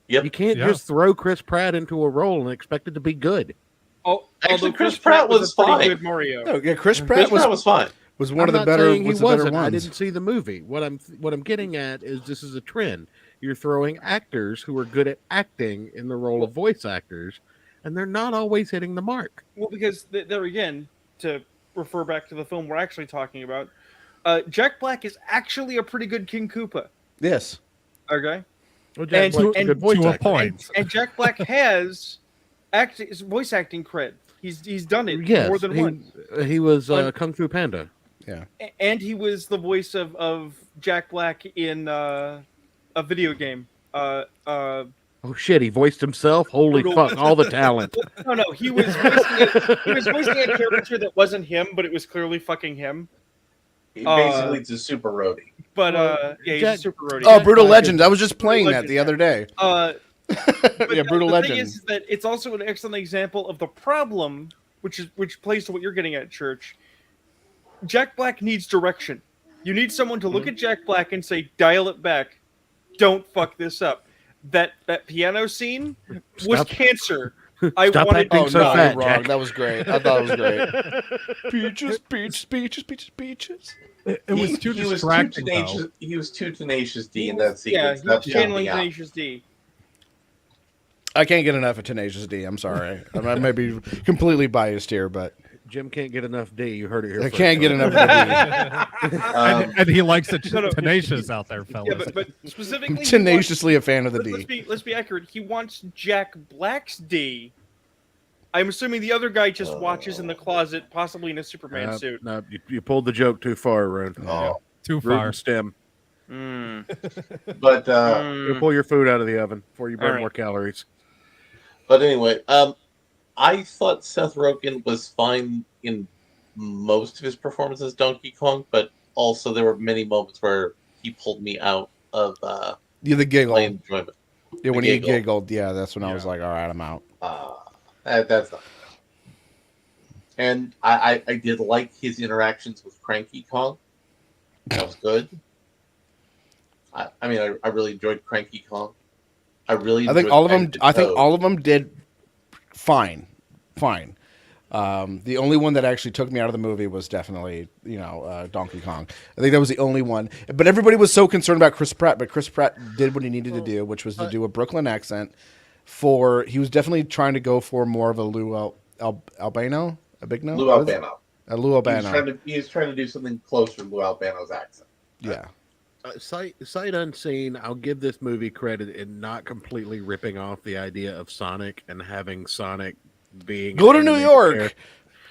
Yep. You can't just throw Chris Pratt into a role and expect it to be good. Actually, Chris Pratt was fine. Good Mario. No, yeah, Chris Pratt was fine. Was one of the better. He wasn't. I didn't see the movie. What I'm getting at is this is a trend. You're throwing actors who are good at acting in the role of voice actors, and they're not always hitting the mark. Well, because there again, to refer back to the film we're actually talking about, Jack Black is actually a pretty good King Koopa. Yes. Okay. Well, Jack Black's a good voice to a actor. point. And Jack Black has voice acting cred. He's done it more than once. He was Kung Fu Panda. Yeah. And he was the voice of Jack Black in a video game. Oh shit! He voiced himself. Holy fuck! All the talent. No. He was voicing a caricature that wasn't him, but it was clearly fucking him. Basically, it's a super roadie. But he's a super roadie. Oh, Brutal Legend! I was just playing that the other day. Yeah, Brutal the Legend. thing is that it's also an excellent example of the problem, which plays to what you're getting at, Church. Jack Black needs direction. You need someone to look at Jack Black and say, "Dial it back. Don't fuck this up." That piano scene was cancer. Stop acting so fat, wrong. Jack. That was great. I thought it was great. Peaches. It was too distracting. He was too Tenacious D in that Yeah, sequence. he was channeling Tenacious D. I can't get enough of Tenacious D. I'm sorry. I may be completely biased here, but Jim can't get enough D. You heard it here. I can't get enough of D. And he likes it tenacious out there, fellas. Yeah, but specifically, Tenaciously a fan of the D. Let's be accurate. He wants Jack Black's D. I'm assuming the other guy just watches in the closet, possibly in a Superman suit. No, you pulled the joke too far, Rune. Too Root far. and stem. But You pull your food out of the oven before you burn more calories. But anyway, I thought Seth Rogen was fine in most of his performances as Donkey Kong, but also there were many moments where he pulled me out of the giggle. enjoyment. Yeah, when he giggled, that's when I was like, all right, I'm out. That's not. And I did like his interactions with Cranky Kong. That was good. I really enjoyed Cranky Kong. I think all of them did fine. The only one that actually took me out of the movie was definitely, Donkey Kong. I think that was the only one. But everybody was so concerned about Chris Pratt, but Chris Pratt did what he needed to do, which was to do a Brooklyn accent. He was definitely trying to go for more of a Lou Albano. Lou Albano. Lou Albano. He was trying to do something closer to Lou Albano's accent. Yeah. Sight unseen, I'll give this movie credit in not completely ripping off the idea of Sonic and having Sonic being... Go to New York!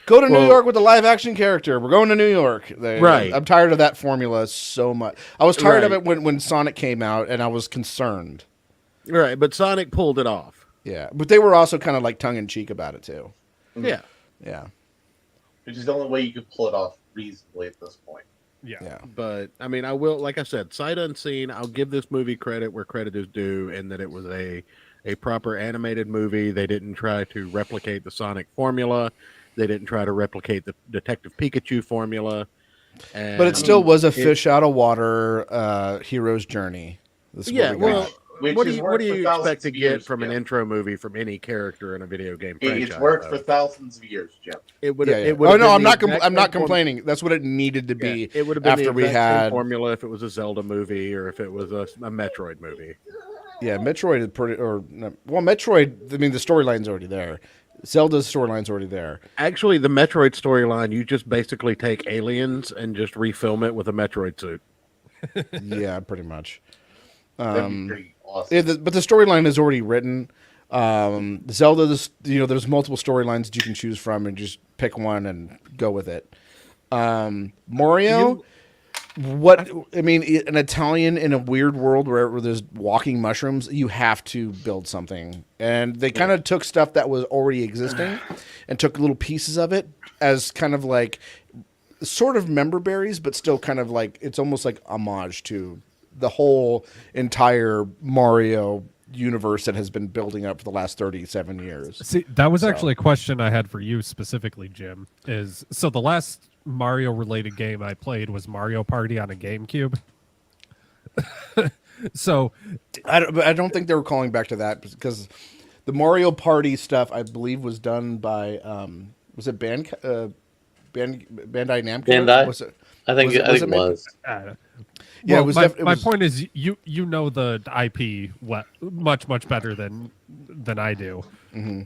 Go to New York with a live-action character. We're going to New York. Right. I'm tired of that formula so much. I was tired of it when Sonic came out, and I was concerned. Right, but Sonic pulled it off. Yeah, but they were also kind of like tongue-in-cheek about it, too. Yeah. Yeah. Which is the only way you could pull it off reasonably at this point. Yeah. But, I mean, I will, like I said, sight unseen, I'll give this movie credit where credit is due in that it was a proper animated movie. They didn't try to replicate the Sonic formula. They didn't try to replicate the Detective Pikachu formula. But it still was a fish out of water hero's journey. Yeah, well, which what do has you worked for expect thousands to of get years, from an Jim. intro movie from any character in a video game franchise? It's worked though? for thousands of years, Jim. It would. Yeah, It yeah. would. Oh have no, been I'm the not. exact I'm not same complaining. That's what it needed to be. It would have been after the we exact same had formula if it was a Zelda movie or if it was a Metroid movie. Yeah, Metroid is pretty. Or no, well, Metroid. I mean, the storyline's already there. Zelda's storyline's already there. Actually, the Metroid storyline, you just basically take aliens and just refilm it with a Metroid suit. Yeah, pretty much. That'd be pretty awesome. Yeah, but the storyline is already written. Zelda, there's multiple storylines that you can choose from, and just pick one and go with it. Mario, an Italian in a weird world where there's walking mushrooms, you have to build something, and they kind of took stuff that was already existing, and took little pieces of it as kind of like, sort of member berries, but still kind of like it's almost like homage to the whole entire Mario universe that has been building up for the last 37 years. See, that was actually a question I had for you specifically, Jim. So the last Mario related game I played was Mario Party on a GameCube. So I don't think they were calling back to that because the Mario Party stuff I believe was done by was it Bandai Namco? Bandai? Was it? I think it was. Yeah, well, it was. My point is, you know the IP much better than I do. Mm-hmm.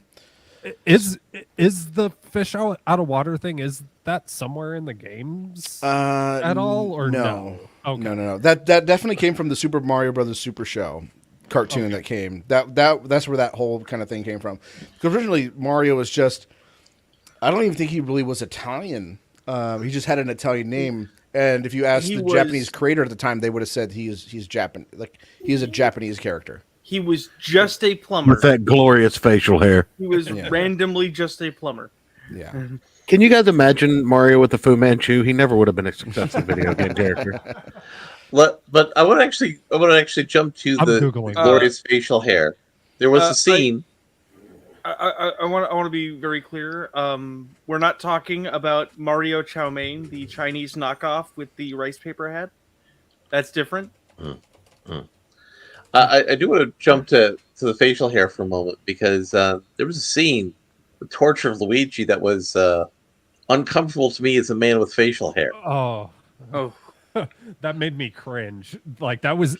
Is the fish out of water thing? Is that somewhere in the games at all, or no? Okay. No. That definitely came from the Super Mario Brothers Super Show cartoon that came. That's where that whole kind of thing came from. Because originally Mario was just, I don't even think he really was Italian. He just had an Italian name. And if you asked Japanese creator at the time, they would have said he's Japan, like he's a Japanese character. He was just a plumber. With that glorious facial hair. He was randomly just a plumber. Yeah. Can you guys imagine Mario with the Fu Manchu? He never would have been a successful video game character. But I want to actually jump to the glorious facial hair. There was a scene. I want to be very clear. We're not talking about Mario Chow Mein, the Chinese knockoff with the rice paper hat. That's different. I do want to jump to the facial hair for a moment because there was a scene, the torture of Luigi, that was uncomfortable to me as a man with facial hair. Oh. That made me cringe. Like that was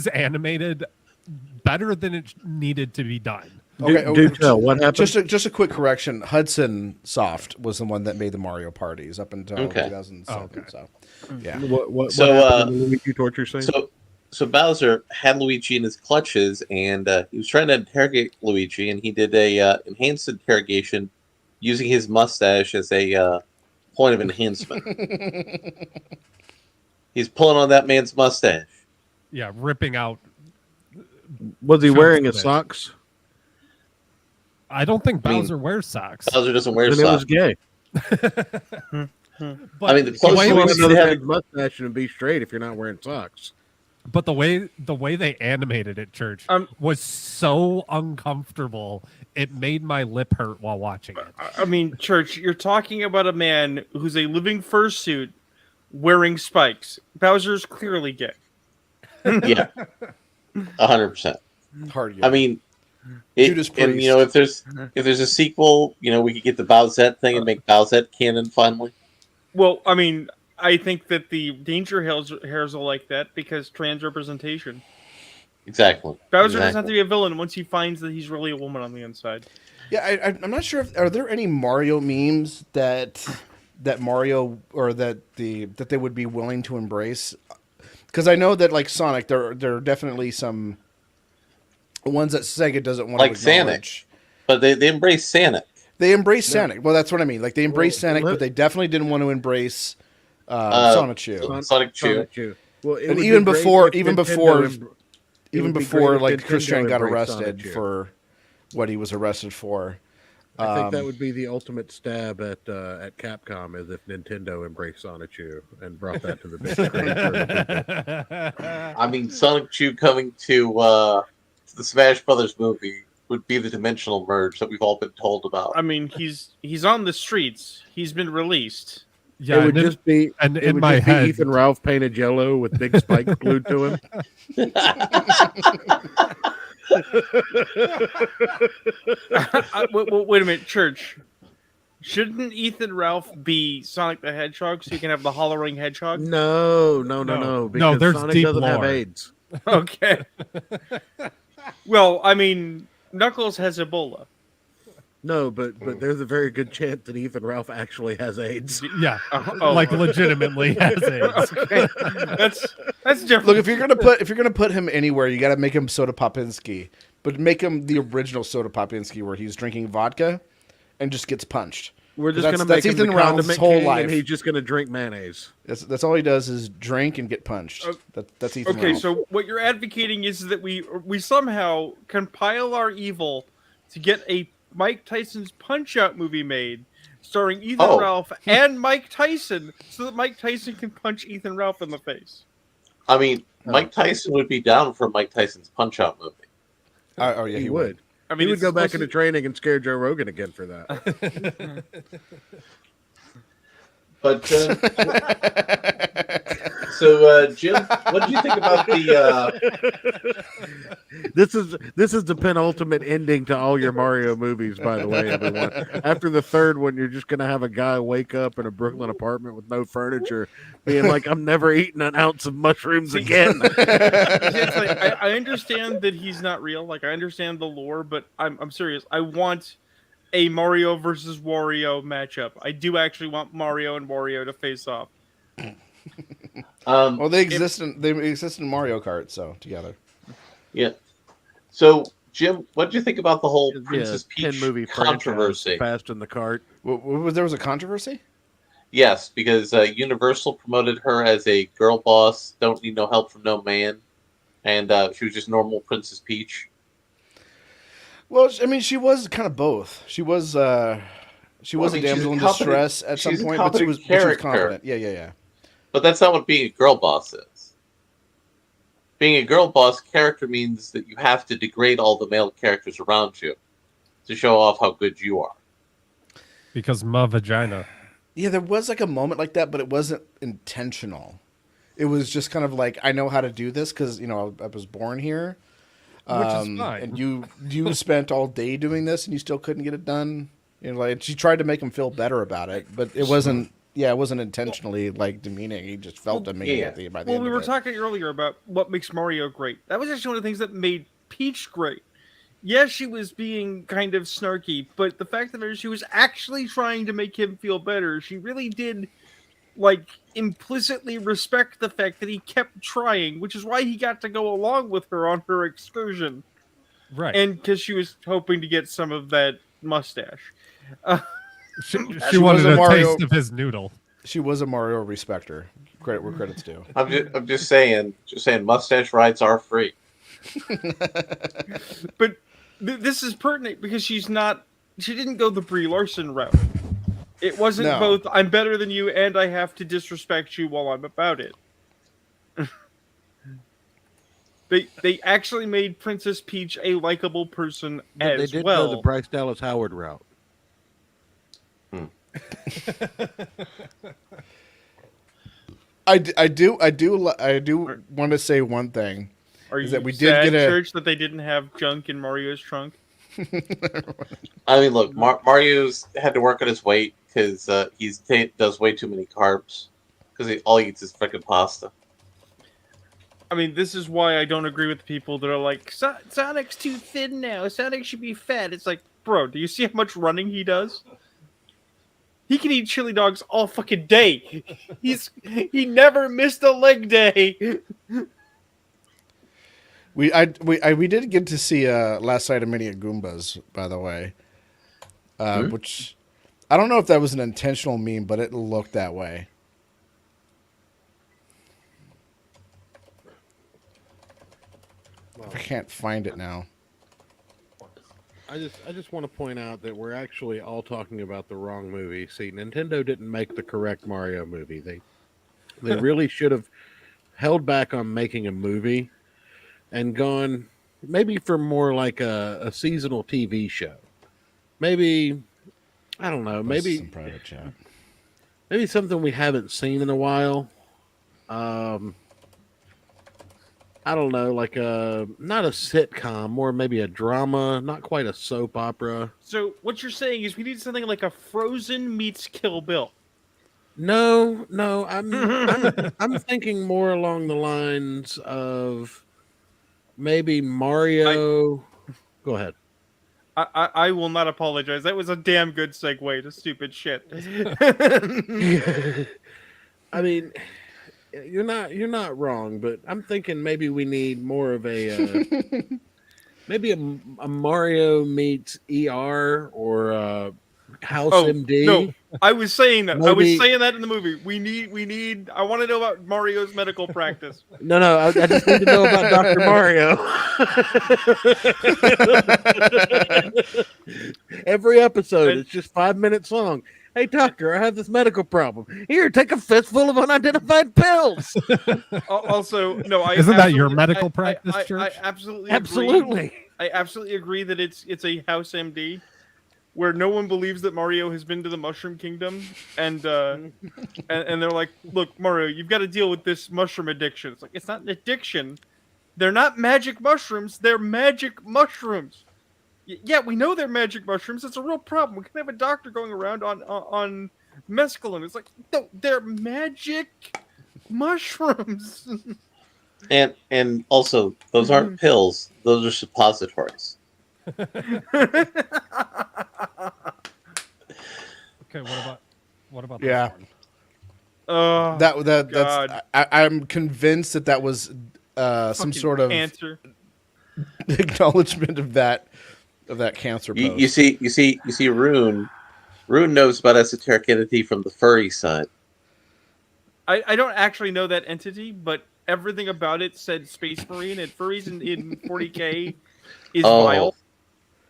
animated better than it needed to be done. Okay, what happened? Just a quick correction. Hudson Soft was the one that made the Mario parties up until 2007. Okay. So, yeah. What happened in the Luigi torture scene? So Bowser had Luigi in his clutches, and he was trying to interrogate Luigi, and he did a enhanced interrogation using his mustache as a point of enhancement. He's pulling on that man's mustache. Yeah, ripping out. Was he wearing his socks? I don't think Bowser wears socks. Bowser doesn't wear Then socks. it was gay. But I mean, the closest You we've want seen another him. big mustache and be straight if you're not wearing socks. But the way they animated it, Church, was so uncomfortable. It made my lip hurt while watching it. I mean, Church, you're talking about a man who's a living fursuit wearing spikes. Bowser's clearly gay. Yeah, 100%. Hard. I mean, Judas and Priest. if there's a sequel, we could get the Bowsette thing and make Bowsette canon finally. Well, I mean, I think that the danger hairs are like that because trans representation. Exactly. Bowser doesn't have to be a villain once he finds that he's really a woman on the inside. Yeah, I'm not sure. Are there any Mario memes that Mario or that they would be willing to embrace? Because I know that like Sonic, there are definitely some ones that Sega doesn't want like to acknowledge. Sonic, but they embrace Sonic. They embrace Sonic. Well, that's what I mean. Like they embrace Sonic, but they definitely didn't want to embrace Sonic Chew. Sonic Chew. Well, And even before like Christian got arrested for what he was arrested for. I think that would be the ultimate stab at Capcom, is if Nintendo embraced Sonic Chew and brought that to the big screen. I mean, Sonic Chew coming to the Smash Brothers movie would be the dimensional merge that we've all been told about. I mean, he's on the streets. He's been released. Yeah, it would just be and it in would my just be head, Ethan Ralph painted yellow with big spikes glued to him. Wait a minute, Church. Shouldn't Ethan Ralph be Sonic the Hedgehog so you can have the hollering hedgehog? No. No, Because there's Sonic deep doesn't have lore. AIDS. Okay. Well, I mean, Knuckles has Ebola. No, but there's a very good chance that Ethan Ralph actually has AIDS. Yeah, Oh. like legitimately has AIDS. Okay. That's different. Look, if you're gonna put him anywhere, you got to make him Soda Popinski, but make him the original Soda Popinski, where he's drinking vodka and just gets punched. We're just That's- going to make that's him the Ethan Ralph's condiment whole king, life. and he's just going to drink mayonnaise. That's all he does is drink and get punched. That's Ethan Okay, Ralph. so what you're advocating is that we somehow compile our evil to get a Mike Tyson's Punch-Out movie made, starring Ethan Ralph and Mike Tyson, so that Mike Tyson can punch Ethan Ralph in the face. I mean, Mike Tyson would be down for Mike Tyson's Punch-Out movie. Oh yeah, He would. I mean, He would it's go back supposed into training and scare Joe Rogan again for that. But so, Jim, what do you think about the? This is the penultimate ending to all your Mario movies, by the way, everyone. After the third one, you're just gonna have a guy wake up in a Brooklyn apartment with no furniture, being like, "I'm never eating an ounce of mushrooms again." It's like, I understand that he's not real. Like, I understand the lore, but I'm serious. I want a Mario versus Wario matchup. I do actually want Mario and Wario to face off. Well, they exist in Mario Kart, so together. Yeah. So, Jim, what do you think about the whole Princess 10 Peach movie controversy? Fast in the Cart. There was a controversy? Yes, because Universal promoted her as a girl boss, don't need no help from no man, and she was just normal Princess Peach. Well, I mean, she was kind of both. She was a mean, damsel in distress at some she's a point, but she was competent competent. Yeah. But that's not what being a girl boss is. Being a girl boss character means that you have to degrade all the male characters around you to show off how good you are. Because my vagina. Yeah, there was like a moment like that, but it wasn't intentional. It was just kind of like, I know how to do this because, I was born here. Which is fine. And you spent all day doing this and you still couldn't get it done. Like she tried to make him feel better about it, but it wasn't. Yeah, it wasn't intentionally like demeaning. He just felt demeaning by the end of it. We were talking earlier about what makes Mario great. That was actually one of the things that made Peach great. Yes, she was being kind of snarky, but the fact that she was actually trying to make him feel better. She really did, implicitly respect the fact that he kept trying, which is why he got to go along with her on her excursion. Right. And because she was hoping to get some of that mustache. She wanted a taste of his noodle. She was a Mario respecter. Credit where credit's due. I'm just saying, mustache rides are free. But this is pertinent because she didn't go the Brie Larson route. It wasn't both, I'm better than you and I have to disrespect you while I'm about it. They actually made Princess Peach a likable person as They did well. go the Bryce Dallas Howard route. I do want to say one thing. Are you that we sad, did get Church, that they didn't have junk in Mario's trunk? I mean, look, Mario's had to work on his weight because does way too many carbs because all he eats is freaking pasta. I mean, this is why I don't agree with the people that are like, Sonic's too thin now. Sonic should be fat. It's like, bro, do you see how much running he does? He can eat chili dogs all fucking day. He never missed a leg day. We did get to see last sight of Mini Goombas, by the way, which I don't know if that was an intentional meme, but it looked that way. I can't find it now. I just want to point out that we're actually all talking about the wrong movie. See, Nintendo didn't make the correct Mario movie. They really should have held back on making a movie and gone maybe for more like a seasonal TV show. Maybe, I don't know, maybe some private chat. maybe something we haven't seen in a while. I don't know, like not a sitcom, more maybe a drama, not quite a soap opera. So what you're saying is we need something like a Frozen meets Kill Bill. No, I'm thinking more along the lines of maybe Mario. Go ahead. I will not apologize. That was a damn good segue to stupid shit. I mean, you're not wrong, but I'm thinking maybe we need more of a maybe a Mario meets ER or House MD. No, I was saying that. I was Maybe- saying that in the movie. We need. I want to know about Mario's medical practice. No, I just need to know about Dr. Mario. Every episode, it's just 5 minutes long. Hey, doctor, I have this medical problem. Here, take a fistful of unidentified pills. Also, no, Isn't that your medical practice, I Church? absolutely, I absolutely agree that it's a House MD where no one believes that Mario has been to the Mushroom Kingdom, and they're like, look, Mario, you've got to deal with this mushroom addiction. It's like, it's not an addiction. They're not magic mushrooms. They're magic mushrooms. Yeah, we know they're magic mushrooms. It's a real problem. We can have a doctor going around on mescaline. It's like, no, they're magic mushrooms. And also, those aren't pills; those are suppositories. Okay, what about Yeah. this one? That's I'm convinced that was some Fucking sort of cancer. acknowledgement of that cancer post. You see, Rune knows about esoteric entity from the furry side. I don't actually know that entity, but everything about it said Space Marine, and furries in 40K is vile.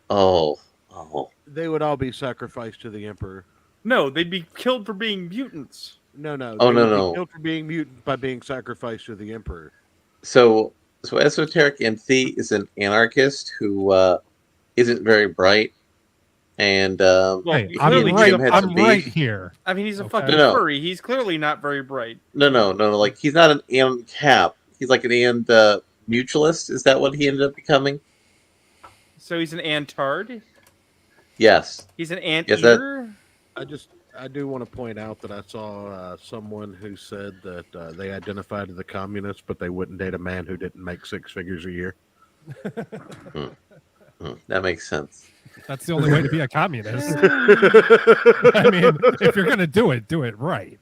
Oh. They would all be sacrificed to the Emperor. No, they'd be killed for being mutants. No. Oh, they would be no. killed for being mutant by being sacrificed to the Emperor. So esoteric entity is an anarchist who isn't very bright, and Well, Hey, he I'm clearly Jim right, had I'm some right beef. here. I mean, he's a Okay. fucking No. furry. He's clearly not very bright. No, like he's not an ANCAP. He's like an and mutualist. Is that what he ended up becoming? So he's an antard. Yes. He's an ant Yes, that- eater. I do want to point out that I saw someone who said that they identified as a communist, but they wouldn't date a man who didn't make 6 figures a year. That makes sense. That's the only way to be a communist. I mean, if you're gonna do it right.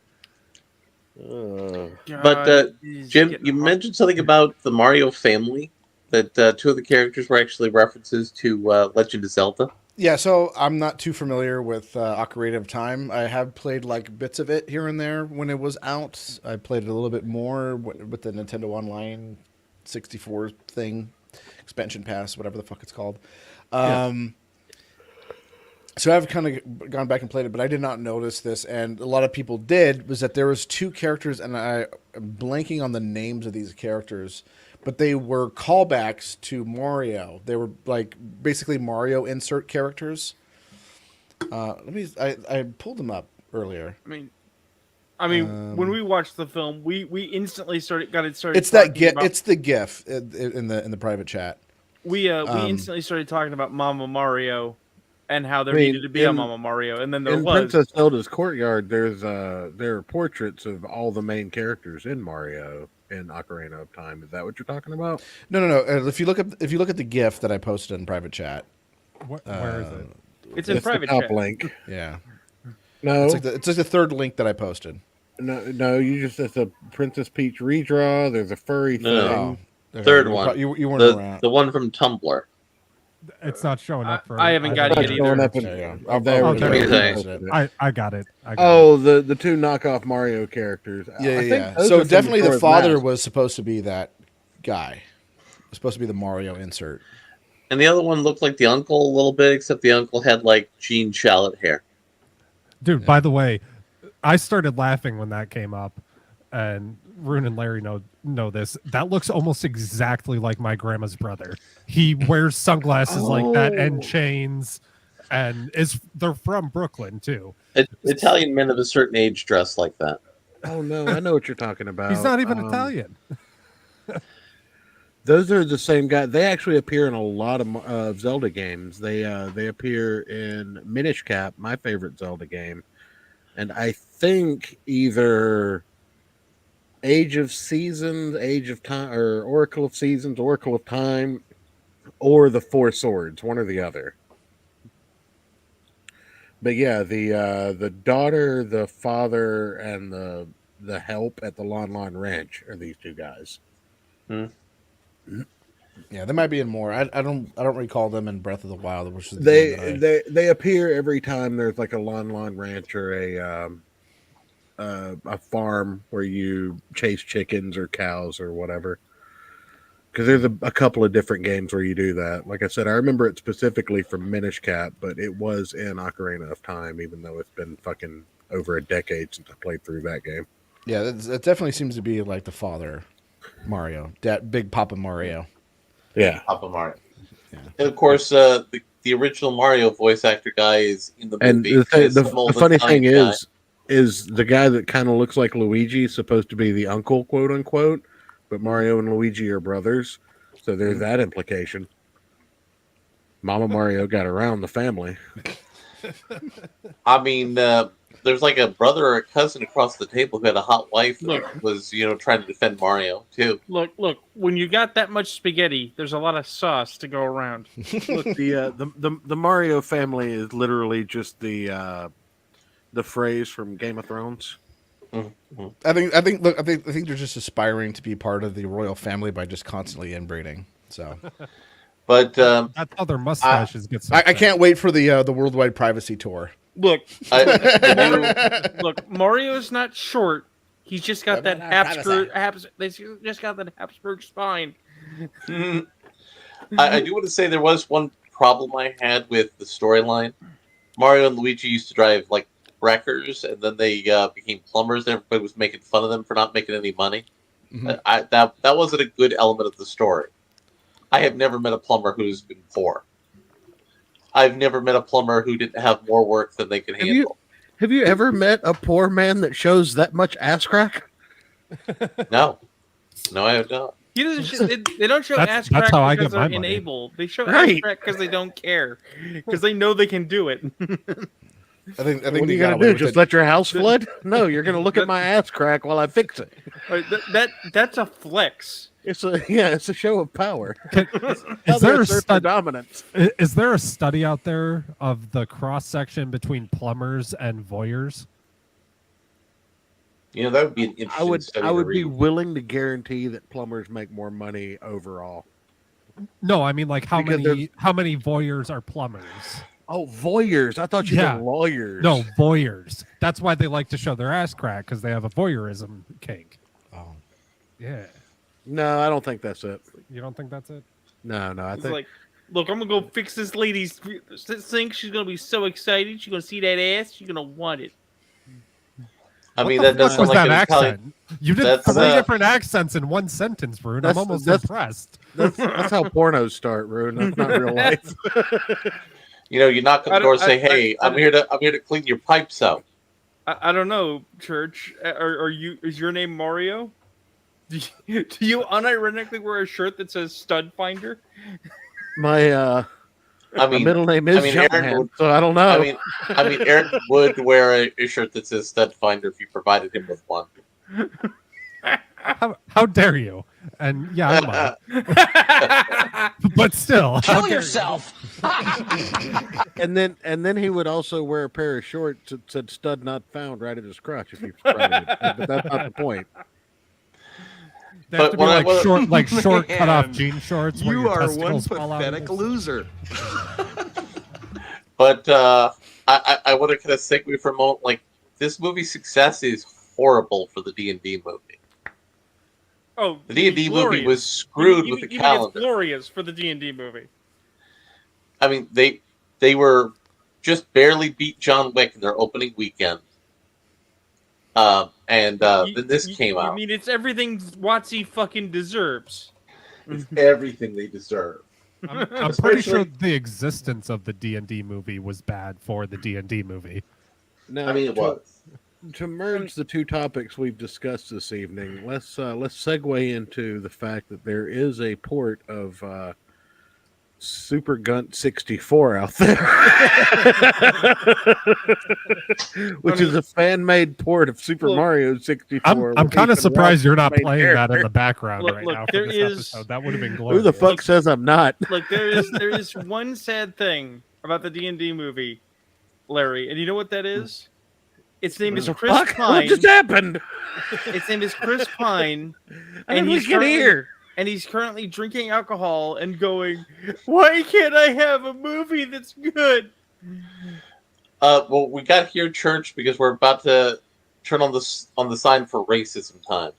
But Jim, you mentioned something about the Mario family. That 2 of the characters were actually references to Legend of Zelda. Yeah, so I'm not too familiar with Ocarina of Time. I have played like bits of it here and there when it was out. I played it a little bit more with the Nintendo Online 64 thing, expansion pass, whatever the fuck it's called. So I've kind of gone back and played it, but I did not notice this, and a lot of people did, was that there was 2 characters, and I'm blanking on the names of these characters, but they were callbacks to Mario. They were like basically Mario insert characters. I pulled them up earlier. I mean, when we watched the film, we instantly started. It's that GIF. It's the GIF in the private chat. We instantly started talking about Mama Mario and how there needed to be a Mama Mario, and then there in was Princess Zelda's courtyard. There are portraits of all the main characters in Mario in Ocarina of Time. Is that what you're talking about? No. If you look at the GIF that I posted in private chat, Where is it? It's in private top chat. link. Yeah, No, it's like the third link that I posted. no. It's a Princess Peach redraw. There's a furry No. thing. Third one. You weren't around. The one from Tumblr. It's not showing up for. I haven't got It's it not showing either. up in- Yeah. there I'll we there go. it is. I got it. Oh, the 2 knockoff Mario characters. Yeah, I yeah. think those So are from definitely the Majora's father Mask. was supposed to be that guy. Was supposed to be the Mario insert. And the other one looked like the uncle a little bit, except the uncle had like Gene Shalit hair. Dude, by the way, I started laughing when that came up, and Rune and Larry know this. That looks almost exactly like my grandma's brother. He wears sunglasses like that and chains, and they're from Brooklyn too. Italian men of a certain age dress like that. Oh no, I know what you're talking about. He's not even Italian. Those are the same guy. They actually appear in a lot of Zelda games. They appear in Minish Cap, my favorite Zelda game, and I think either Age of Seasons, Age of Time, or Oracle of Seasons, Oracle of Time, or the Four Swords, one or the other. But yeah, the daughter, the father, and the help at the Lon Lon Ranch are these two guys. Yeah, they might be in more. I don't recall them in Breath of the Wild, which is They appear every time there's like a Lon Lon Ranch or a farm where you chase chickens or cows or whatever. Because there's a couple of different games where you do that. Like I said, I remember it specifically from Minish Cap, but it was in Ocarina of Time, even though it's been fucking over a decade since I played through that game. Yeah, it definitely seems to be like the father Mario, that Big Papa Mario. Yeah, Papa Mario. Yeah. And of course, the original Mario voice actor guy is in the movie. And the funny thing is the guy that kind of looks like Luigi is supposed to be the uncle, quote unquote, but Mario and Luigi are brothers, so there's that implication. Mama Mario got around the family. I mean, there's like a brother or a cousin across the table who had a hot wife that was, trying to defend Mario too. Look! When you got that much spaghetti, there's a lot of sauce to go around. Look, the Mario family is literally just the phrase from Game of Thrones. Mm-hmm. I think they're just aspiring to be part of the royal family by just constantly inbreeding. So, but that's how their mustaches get. I can't wait for the worldwide privacy tour. Look, Mario's not short. He's just got that Habsburg. They just got that Habsburg spine. I do want to say there was one problem I had with the storyline. Mario and Luigi used to drive like wreckers, and then they became plumbers. And everybody was making fun of them for not making any money. Mm-hmm. That wasn't a good element of the story. I have never met a plumber who's been poor. I've never met a plumber who didn't have more work than they could handle. Have you ever met a poor man that shows that much ass crack? No, I have not. He doesn't. They don't show ass crack because they're enabled. They show ass crack because they don't care, because they know they can do it. I think what are you gonna do? Just let your house flood? No, you're gonna look at my ass crack while I fix it. That's a flex. It's a show of power. Is there a dominance? Is there a study out there of the cross section between plumbers and voyeurs? That would be an interesting study. I would be willing to guarantee that plumbers make more money overall. No, I mean like how many voyeurs are plumbers? Oh, voyeurs! I thought you meant lawyers. No, voyeurs. That's why they like to show their ass crack, because they have a voyeurism kink. Oh, yeah. No, I don't think that's it. You don't think that's it? No, I think like, look, I'm gonna go fix this lady's sink. She's gonna be so excited. She's gonna see that ass. She's gonna want it. I mean, that does sound like an Italian. You did 3 different accents in one sentence, Rune. I'm almost impressed. That's how pornos start, Rune. That's not real life. You knock on the door and say, "Hey, I'm here to clean your pipes out." I don't know, Church. Is your name Mario? Do you unironically wear a shirt that says Stud Finder? My middle name is John, so I don't know. I mean, Eric would wear a shirt that says Stud Finder if you provided him with one. How dare you? And yeah, I might. But still, kill yourself. and then he would also wear a pair of shorts that said "Stud Not Found" right at his crotch if you provided it. But that's not the point. They have to be short cut off jean shorts. You are one pathetic loser. But I want to kind of segue for a moment. Like, this movie's success is horrible for the D&D movie. Oh, the D&D movie was screwed with the calendar. It's glorious for the D&D movie. I mean, they were just barely beat John Wick in their opening weekend. Then this came out. I mean, it's everything WotC fucking deserves. It's everything they deserve. I'm pretty sure the existence of the D&D movie was bad for the D&D movie. Now, I mean, it was. To merge the two topics we've discussed this evening, let's segue into the fact that there is a port of Super Gunt 64 out there, which is a fan-made port of Super Mario 64. I'm kind of surprised you're not playing character. that in the background Look, right look, now there for this is- episode. That would have been glorious. Who the fuck says I'm not? Look, there is one sad thing about the D&D movie, Larry, and you know what that is? Its name is Chris Fuck, Pine. what just happened? Its name is Chris Pine, And he's we can hear. and he's currently drinking alcohol and going, "Why can't I have a movie that's good?" Well, we got here, Church, because we're about to turn on the sign for racism time.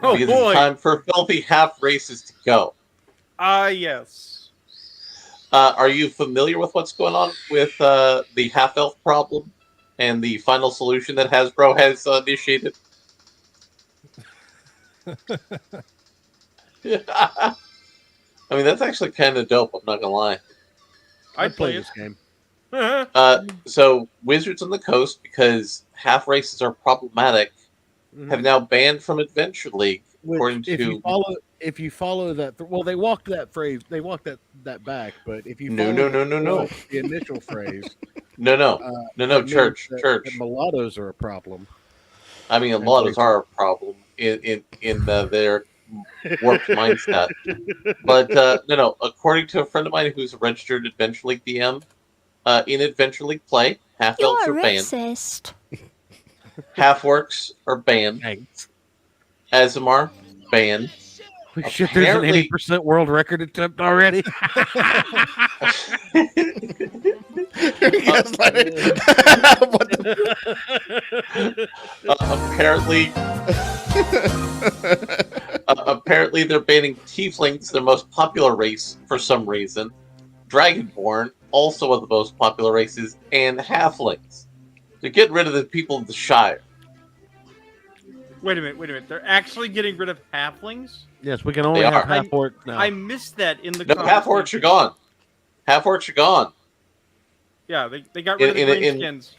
Oh Because boy! it's time for filthy half races to go. Yes. Are you familiar with what's going on with the half elf problem and the final solution that Hasbro has initiated? I mean, that's actually kind of dope. I'm not gonna lie. I'd play it. this game. So Wizards on the Coast, because half races are problematic, have now banned from Adventure League. According if to you follow that, well, they walked that phrase, they walked that back. But if you No, follow no. the initial phrase, no, it means Church. that mulattoes are a problem. I mean, a lot of are a problem in their warped mindset. But no. According to a friend of mine who's a registered Adventure League DM, in Adventure League play, half elves are banned. Racist. Half orcs are banned. Thanks. Azamar banned. Shit, there's an Apparently- 80% world record attempt already. Apparently, apparently they're banning tieflings, their most popular race for some reason. Dragonborn, also one of the most popular races, and halflings. To get rid of the people of the Shire. Wait a minute. They're actually getting rid of halflings? Yes, we can only They have are. half orcs now. I missed that in the No, half orcs are gone. Half orcs are gone. Yeah, they got rid of the green skins.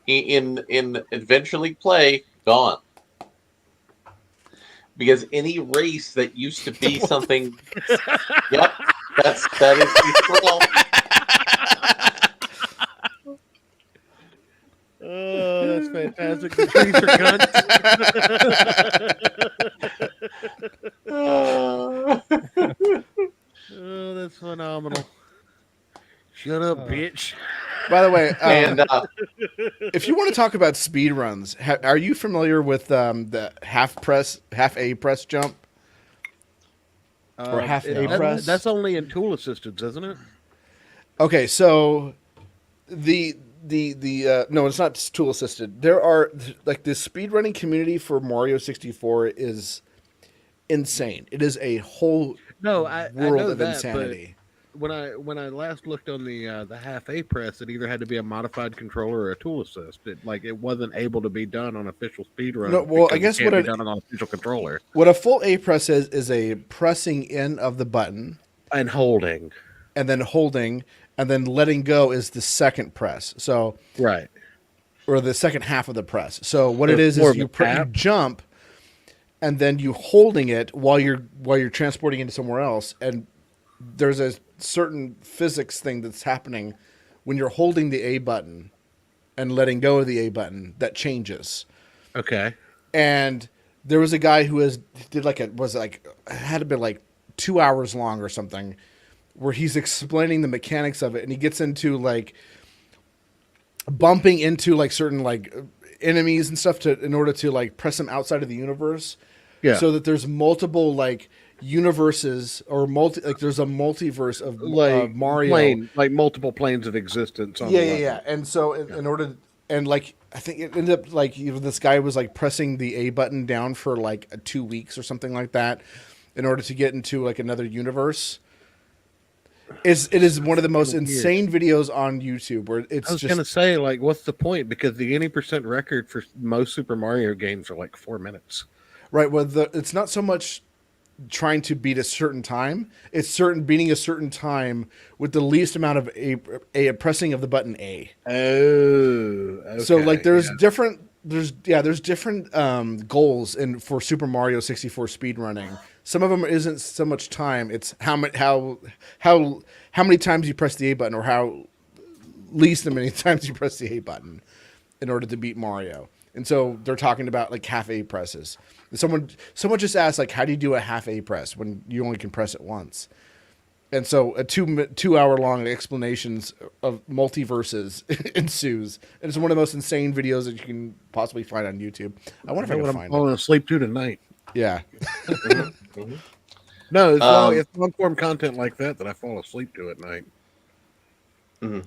In Adventure League play, gone. Because any race that used to be something, yep, that is the scroll. Oh, that's fantastic. The trees are guns. Oh, that's phenomenal. Shut up, bitch. By the way, And if you want to talk about speed runs, are you familiar with the half A press jump? Or half A press? That's only in tool assistance, isn't it? Okay, so the no, it's not tool assisted. There are like the speedrunning community for Mario 64 is insane. It is a whole No, I world know of that, insanity. But when I last looked on the half A press, it either had to be a modified controller or a tool assist. It wasn't able to be done on official speedrun. No, well, I because guess it can't what be done on an official controller What a full A press is a pressing in of the button and holding, and then holding and then letting go is the second press. So right, or the second half of the press. So what So it it's is more of you a tap? jump and then you holding it while you're transporting into somewhere else, and there's a certain physics thing that's happening when you're holding the A button and letting go of the A button that changes. okay. And there was a guy who had to be like 2 hours long or something, where he's explaining the mechanics of it, and he gets into like bumping into like certain like enemies and stuff in order to like press them outside of the universe. Yeah. So that there's multiple like universes or there's a multiverse of Mario. Like multiple planes of existence. On Yeah. And so in order, and like, I think it ended up like, this guy was like pressing the A button down for like 2 weeks or something like that in order to get into like another universe. It is one of the most insane videos on YouTube where it's I was going to say, like, what's the point? Because the 80% record for most Super Mario games are like 4 minutes. Right. Well, it's not so much trying to beat a certain time. It's beating a certain time with the least amount of a pressing of the button A. Oh, okay, So like there's different goals for Super Mario 64 speedrunning. Some of them isn't so much time; it's how many times you press the A button, or how least many times you press the A button in order to beat Mario. And so they're talking about like half A presses. And someone just asked like, how do you do a half A press when you only can press it once? And so a 2 hour long explanations of multiverses ensues. And it's one of the most insane videos that you can possibly find on YouTube. I wonder if I can find it. I'm falling asleep to tonight. Yeah. No, it's long form content like that I fall asleep to at night.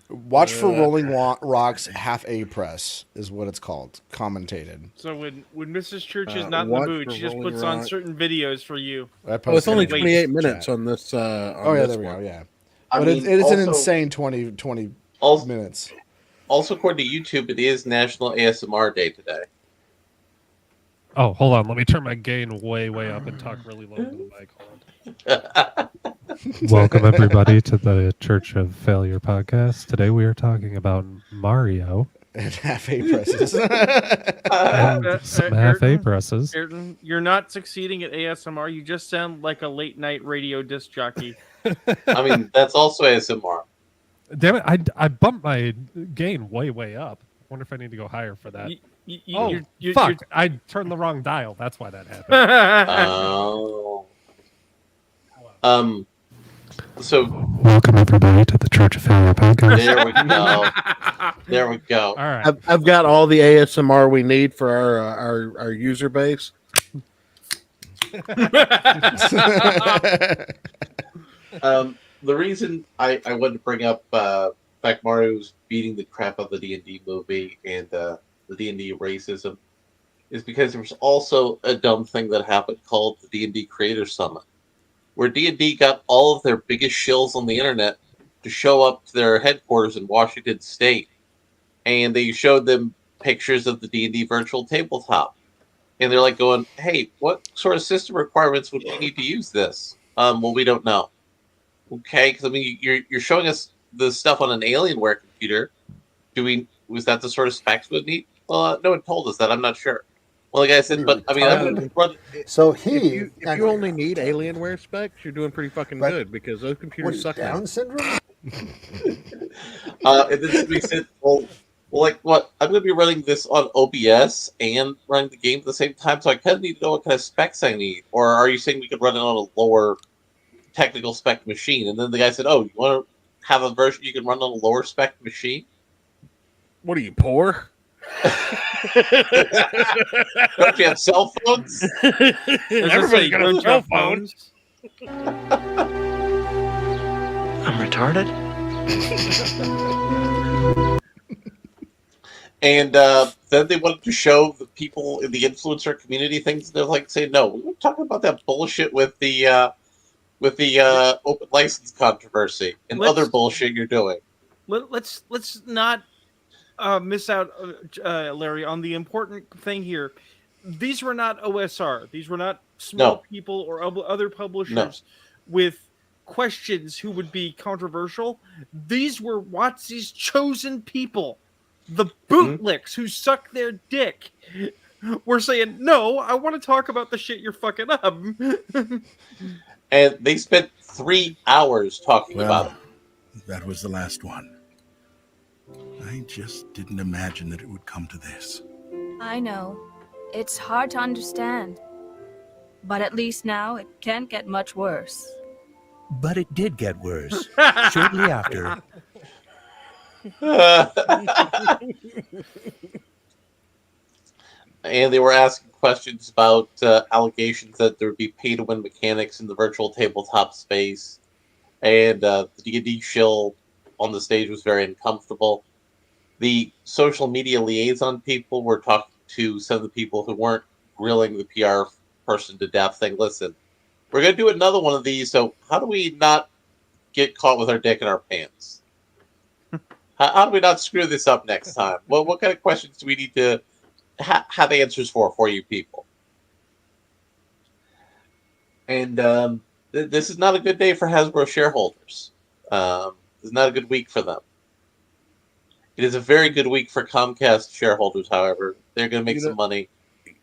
Watch for Rolling Rock's half A press is what it's called, commentated. So when Mrs. Church is not in the mood, she just puts on certain videos for you. It's only 28 minutes on this. There we go. Yeah, but it's an insane 20 minutes. Also, according to YouTube, it is National ASMR Day today. Oh, hold on. Let me turn my gain way up and talk really low into the mic. Hold on. Welcome, everybody, to the Church of Failure podcast. Today we are talking about Mario. And half A presses. And some half A presses. Ayrton, you're not succeeding at ASMR. You just sound like a late night radio disc jockey. I mean, that's also ASMR. Damn it, I bumped my gain way up. I wonder if I need to go higher for that. Fuck, I turned the wrong dial. That's why that happened. So welcome everybody to the Church of Failure podcast. There we go. All right. I've got all the ASMR we need for our user base. The reason I wanted to bring up fact Mario's beating the crap out of the D&D movie and the D&D racism is because there was also a dumb thing that happened called the D&D Creator Summit, where D&D got all of their biggest shills on the internet to show up to their headquarters in Washington State, and they showed them pictures of the D&D virtual tabletop, and they're like going, "Hey, what sort of system requirements would we need to use this?" Well, we don't know. Okay, because I mean, you're showing us the stuff on an Alienware computer. Was that the sort of specs we'd need? Well, no one told us that. I'm not sure. Well, like I said, but I mean, I'm going to run. So if you only need Alienware specs, you're doing pretty fucking good because those computers suck. Down syndrome. And then we said, well, like what? I'm going to be running this on OBS and running the game at the same time, so I kind of need to know what kind of specs I need. Or are you saying we could run it on a lower technical spec machine? And then the guy said, "Oh, you want to have a version you can run on a lower spec machine?" What are you, poor? Don't you have cell phones? Everybody's got cell phones. I'm retarded. And then they wanted to show the people in the influencer community things. They're like saying, "No, we were talking about that bullshit with the open license controversy and other bullshit you're doing." Let's not miss out, Larry, on the important thing here. These were not OSR. These were not small people or other publishers with questions who would be controversial. These were WotC's chosen people, the bootlicks who suck their dick. We're saying, "No, I want to talk about the shit you're fucking up." And they spent 3 hours talking about it. That was the last one. I just didn't imagine that it would come to this. I know. It's hard to understand. But at least now it can't get much worse. But it did get worse. Shortly after. And they were asking questions about allegations that there would be pay-to-win mechanics in the virtual tabletop space. And the D&D shill on the stage was very uncomfortable. The social media liaison people were talking to some of the people who weren't grilling the PR person to death, saying, "Listen, we're going to do another one of these, so how do we not get caught with our dick in our pants? How do we not screw this up next time? What kind of questions do we need to have answers for you people?" And this is not a good day for Hasbro shareholders. It's not a good week for them. It is a very good week for Comcast shareholders, however. They're going to make some money.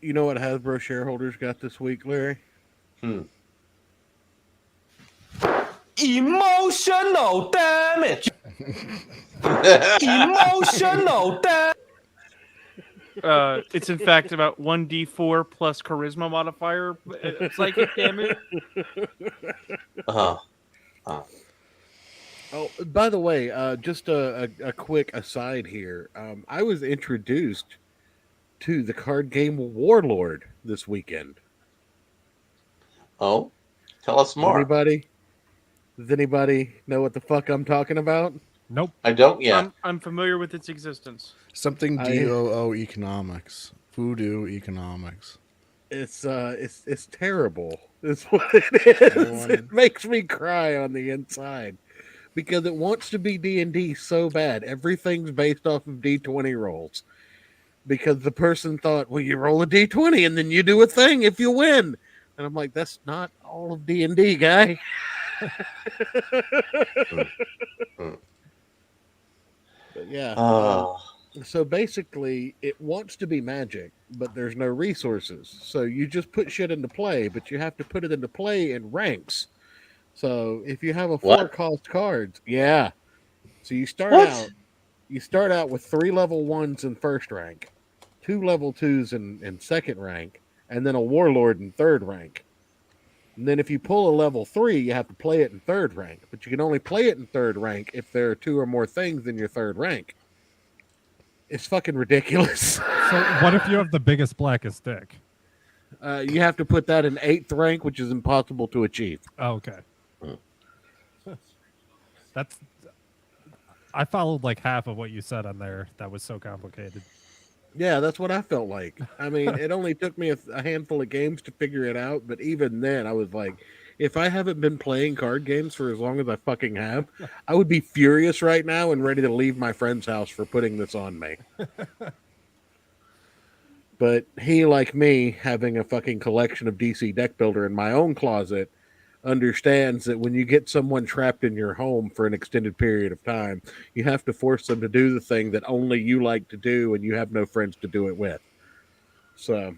You know what Hasbro shareholders got this week, Larry? Emotional damage. Emotional damage. It's in fact about 1d4 plus charisma modifier psychic damage. Oh, by the way, just a quick aside here. I was introduced to the card game Warlord this weekend. Oh, tell us more. Does anybody know what the fuck I'm talking about? Nope. I don't yet. I'm familiar with its existence. Something DOO economics. Voodoo economics. It's terrible. It's what it is. It makes me cry on the inside because it wants to be D&D so bad. Everything's based off of D20 rolls. Because the person thought, well, you roll a D20 and then you do a thing if you win. And I'm like, that's not all of D&D, guy. But yeah. So basically, it wants to be Magic, but there's no resources. So you just put shit into play, but you have to put it into play in ranks. So if you have a 4-cost cards, yeah. So you start out with 3 level 1s in first rank, 2 level 2s in second rank, and then a Warlord in third rank. And then if you pull a level 3, you have to play it in third rank. But you can only play it in third rank if there are 2 or more things in your third rank. It's fucking ridiculous. So what if you have the biggest, blackest dick? You have to put that in 8th rank, which is impossible to achieve. Oh, okay. I followed like half of what you said on there. That was so complicated. Yeah, that's what I felt like. I mean, it only took me a handful of games to figure it out, but even then, I was like, if I haven't been playing card games for as long as I fucking have, I would be furious right now and ready to leave my friend's house for putting this on me. But he, like me, having a fucking collection of DC Deck Builder in my own closet, understands that when you get someone trapped in your home for an extended period of time, you have to force them to do the thing that only you like to do and you have no friends to do it with. So,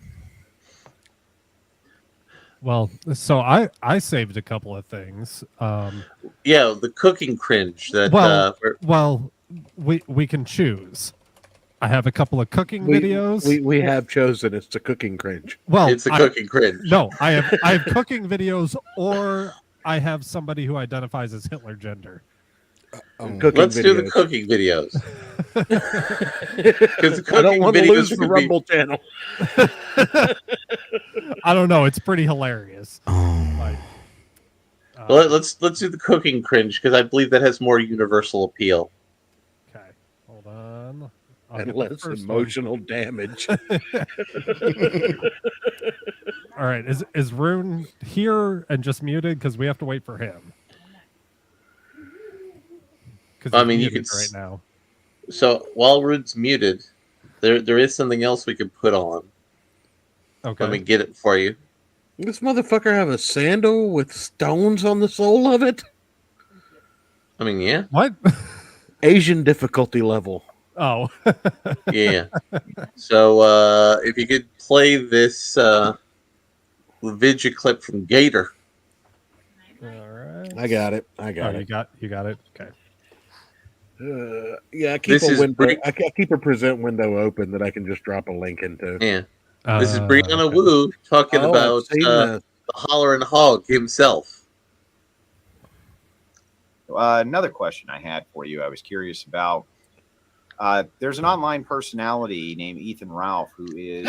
well, so I saved a couple of things. Yeah, the cooking cringe that well, we can choose. I have a couple of cooking videos. We have chosen it's a cooking cringe. Well, it's a cooking cringe. No, I have cooking videes, or I have somebody who identifies as Hitler gender. Let's do the cooking videos. Because I don't want to lose the Rumble channel. I don't know. It's pretty hilarious. Well, let's do the cooking cringe because I believe that has more universal appeal. Okay, hold on. And less emotional damage. All right, is Rune here and just muted because we have to wait for him? I mean, you can right now. So while Rune's muted, there is something else we could put on. Okay, let me get it for you. This motherfucker have a sandal with stones on the sole of it? I mean, yeah. What? Asian difficulty level. Oh. Yeah. So if you could play this video clip from Gator. All right. I got it. You got it. Okay. Yeah, I keep I keep a present window open that I can just drop a link into. Yeah. This is Brianna Wu talking about the Holler and Hog himself. Another question I had for you, I was curious about. There's an online personality named Ethan Ralph who is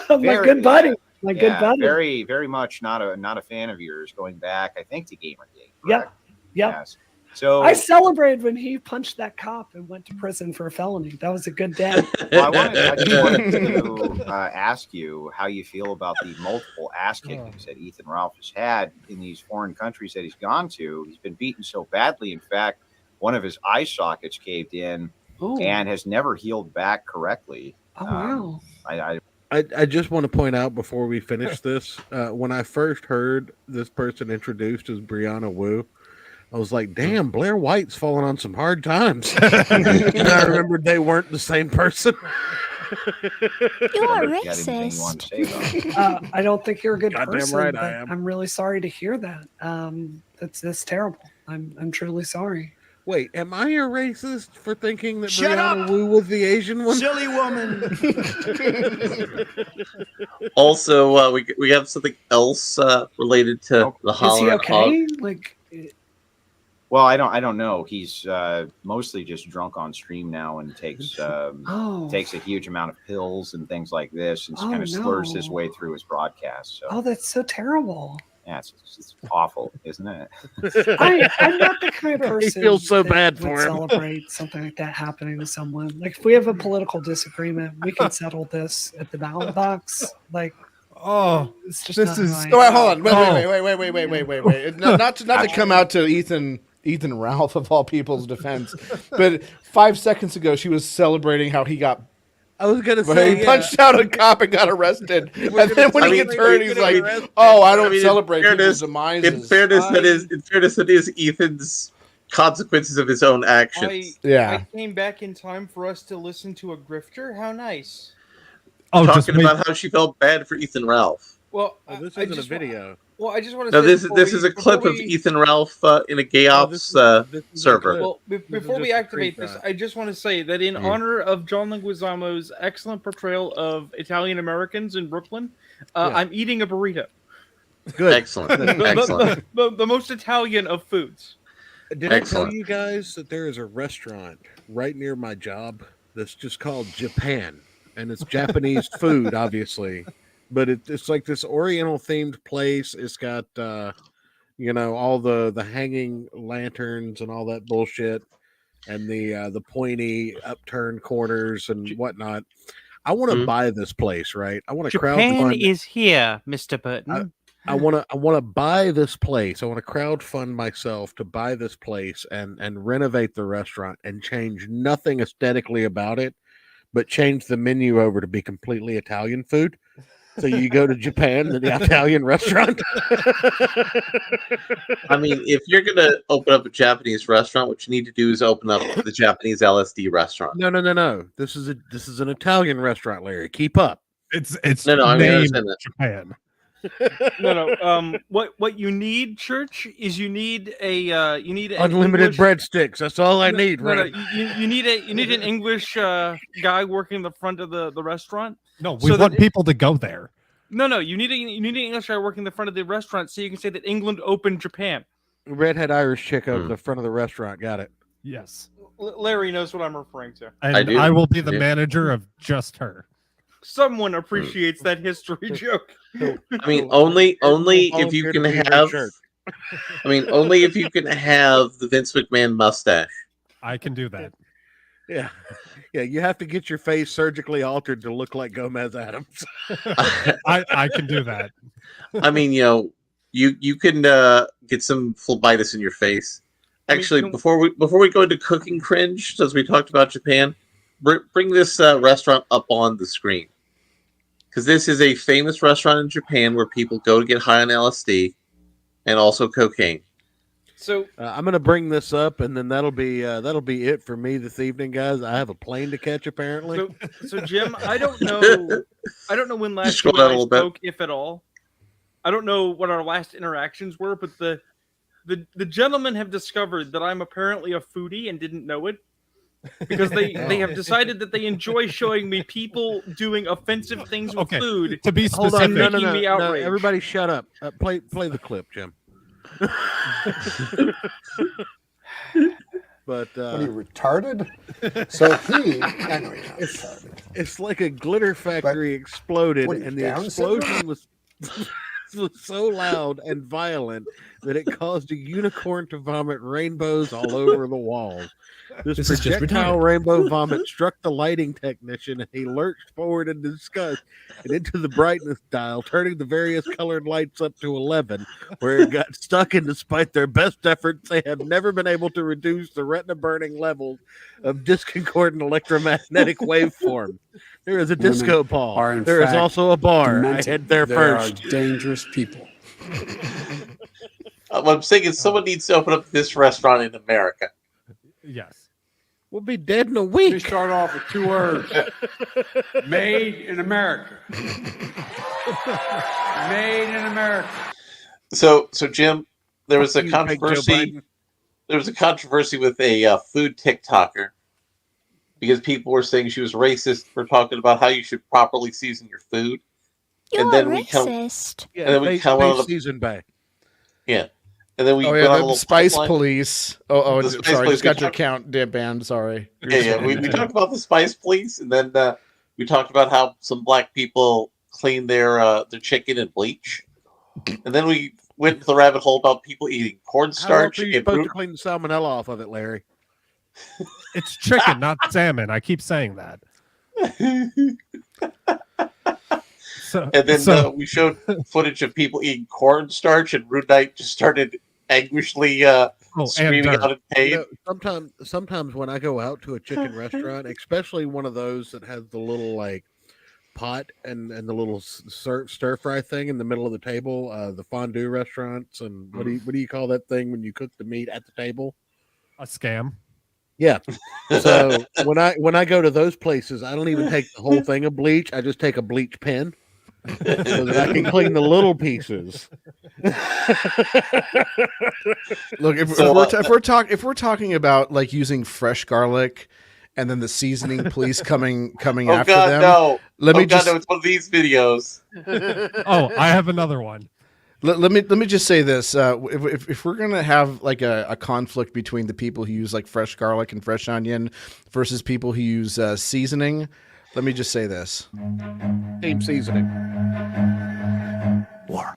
my good buddy. Good buddy. Very, very much not a fan of yours. Going back, I think to Gamergate. Yep. Yes. So I celebrated when he punched that cop and went to prison for a felony. That was a good day. Well, I just wanted to ask you how you feel about the multiple ass kickings that Ethan Ralph has had in these foreign countries that he's gone to. He's been beaten so badly. In fact, one of his eye sockets caved in and has never healed back correctly. Oh, wow. I just want to point out before we finish this, when I first heard this person introduced as Brianna Wu, I was like, damn, Blair White's falling on some hard times. And I remembered they weren't the same person. You are racist. I don't think you're a good Goddamn person. right but I am. I'm really sorry to hear that. That's terrible. I'm truly sorry. Wait, am I a racist for thinking that Shut Brianna up! Wu was the Asian one? Silly woman. Also, we have something else related to the Is Holler he at Hog. okay? Like, Well, I don't know. He's mostly just drunk on stream now and takes takes a huge amount of pills and things like this, and kind of slurs his way through his broadcast. So that's so terrible. yeah, it's awful, isn't it? I'm not the kind of person. He feels so that bad would for him. Celebrate something like that happening to someone. Like, if we have a political disagreement, we can settle this at the ballot box. Like, it's just This not is. who I Oh, am. hold on. Wait. Not to come out to Ethan Ralph of all people's defense, but 5 seconds ago she was celebrating how he got. I was gonna He say punched out a cop and got arrested, and then when he gets hurt, he's like, "Oh, I don't celebrate people's demises." In fairness, that is Ethan's consequences of his own actions. I came back in time for us to listen to a grifter. How nice. Talking about how she felt bad for Ethan Ralph. Well, this isn't a video. Well, I just want to No, say this is a clip of Ethan Ralph in a gay ops server. Well, before we activate this, I just want to say that in honor of John Leguizamo's excellent portrayal of Italian Americans in Brooklyn, I'm eating a burrito. Good. Excellent. Excellent. The most Italian of foods. Did I tell you guys that there is a restaurant right near my job that's just called Japan, and it's Japanese food, obviously. But it's like this Oriental themed place. It's got all the hanging lanterns and all that bullshit, and the pointy upturned corners and whatnot. I want to buy this place, right? I want to Japan crowdfund. is here, Mr. Burton. I want to buy this place. I want to crowdfund myself to buy this place and renovate the restaurant and change nothing aesthetically about it, but change the menu over to be completely Italian food. So you go to Japan to the Italian restaurant. I mean, if you're gonna open up a Japanese restaurant, what you need to do is open up the Japanese LSD restaurant. No. This is an Italian restaurant, Larry. Keep up. It's I mean, I understand that. Japan. No. What you need, Church, is you need an Unlimited English... breadsticks. That's all I need, right? You need an English guy working the front of the restaurant. No, we want people to go there. No. You need an English guy working the front of the restaurant so you can say that England opened Japan. Redhead Irish chick over the front of the restaurant. Got it. Yes. Larry knows what I'm referring to. And I will be the manager of just her. Someone appreciates that history joke. I mean, only if you can have. I mean, only if you can have the Vince McMahon mustache. I can do that. Yeah. You have to get your face surgically altered to look like Gomez Adams. I can do that. I mean, you can get some phlebitis in your face. Actually, before we go into cooking cringe, as we talked about Japan, bring this restaurant up on the screen, because this is a famous restaurant in Japan where people go to get high on LSD and also cocaine. So I'm going to bring this up, and then that'll be it for me this evening, guys. I have a plane to catch, apparently. So Jim, I don't know when last you and I spoke, if at all. I don't know what our last interactions were, but the gentlemen have discovered that I'm apparently a foodie and didn't know it, because they have decided that they enjoy showing me people doing offensive things with food. To be specific, and making me outraged. No, everybody, shut up. Play the clip, Jim. But what are you, retarded? So I know you're not retarded. It's like a glitter factory exploded, and the explosion was was so loud and violent that it caused a unicorn to vomit rainbows all over the walls. This This is just projectile retarded. rainbow vomit struck the lighting technician, and he lurched forward in disgust and into the brightness dial, turning the various colored lights up to 11, where it got stuck, and despite their best efforts, they have never been able to reduce the retina-burning levels of discordant electromagnetic waveform. There is a disco ball. are in There is fact also a bar. demented. I head there They first. are dangerous people. What I'm saying is someone needs to open up this restaurant in America. Yes. We'll be dead in a week. We start off with 2 words. Made in America. Made in America. So Jim, there was a You, Big Joe controversy. Biden. There was a controversy with a food TikToker because people were saying she was racist for talking about how you should properly season your food. You're and then racist. And then we come on season bay. Yeah. And then we Oh went yeah, on a the little Spice pipeline. Police. Oh, The Spice sorry, Police, just got we your talked- account banned. Sorry. Yeah. We talked about the Spice Police, and then we talked about how some black people clean their chicken in bleach, and then we went to the rabbit hole about people eating How else cornstarch are you and supposed root. to clean the salmonella off of it, Larry? It's chicken, not salmon. I keep saying that. So, And then so we showed footage of people eating cornstarch, and RuneKnight just started anguishly screaming dirt. out in pain. You know, sometimes when I go out to a chicken restaurant, especially one of those that has the little like pot and the little stir fry thing in the middle of the table, the fondue restaurants, and what do you call that thing when you cook the meat at the table? a scam. Yeah. So when I go to those places, I don't even take the whole thing of bleach. I just take a bleach pen so that I can clean the little pieces. Look, if we're talking about like using fresh garlic and then the seasoning police coming Oh after God, them. no! Let me God, no! It's one of these videos. Oh, I have another one. Let me just say this: if we're gonna have like a conflict between the people who use like fresh garlic and fresh onion versus people who use seasoning, let me just say this: Team seasoning. War.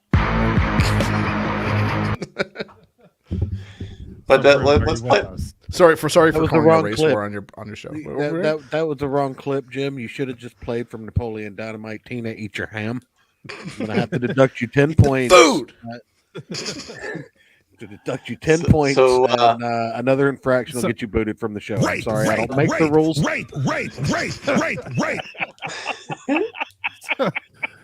But let's play. Sorry for That was the calling a wrong race clip. war on your show. What were we at? That was the wrong clip, Jim. You should have just played from Napoleon Dynamite. Tina, eat your ham. I'm gonna have to deduct you 10 points. Food. To deduct you 10 points, and another infraction will get you booted from the show. I'm sorry, I don't make the rules.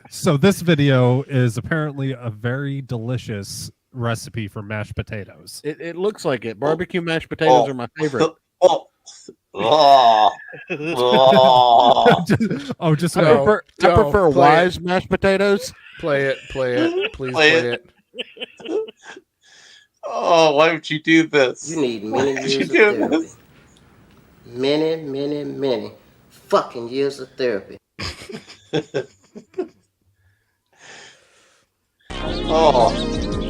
So this video is apparently a very delicious recipe for mashed potatoes. It looks like it. Barbecue mashed potatoes are my favorite. Oh, just I prefer wise mashed potatoes. Play it, please Play it. Oh, why would you do this? You need many Why would years you of do therapy. this? Many fucking years of therapy. Oh.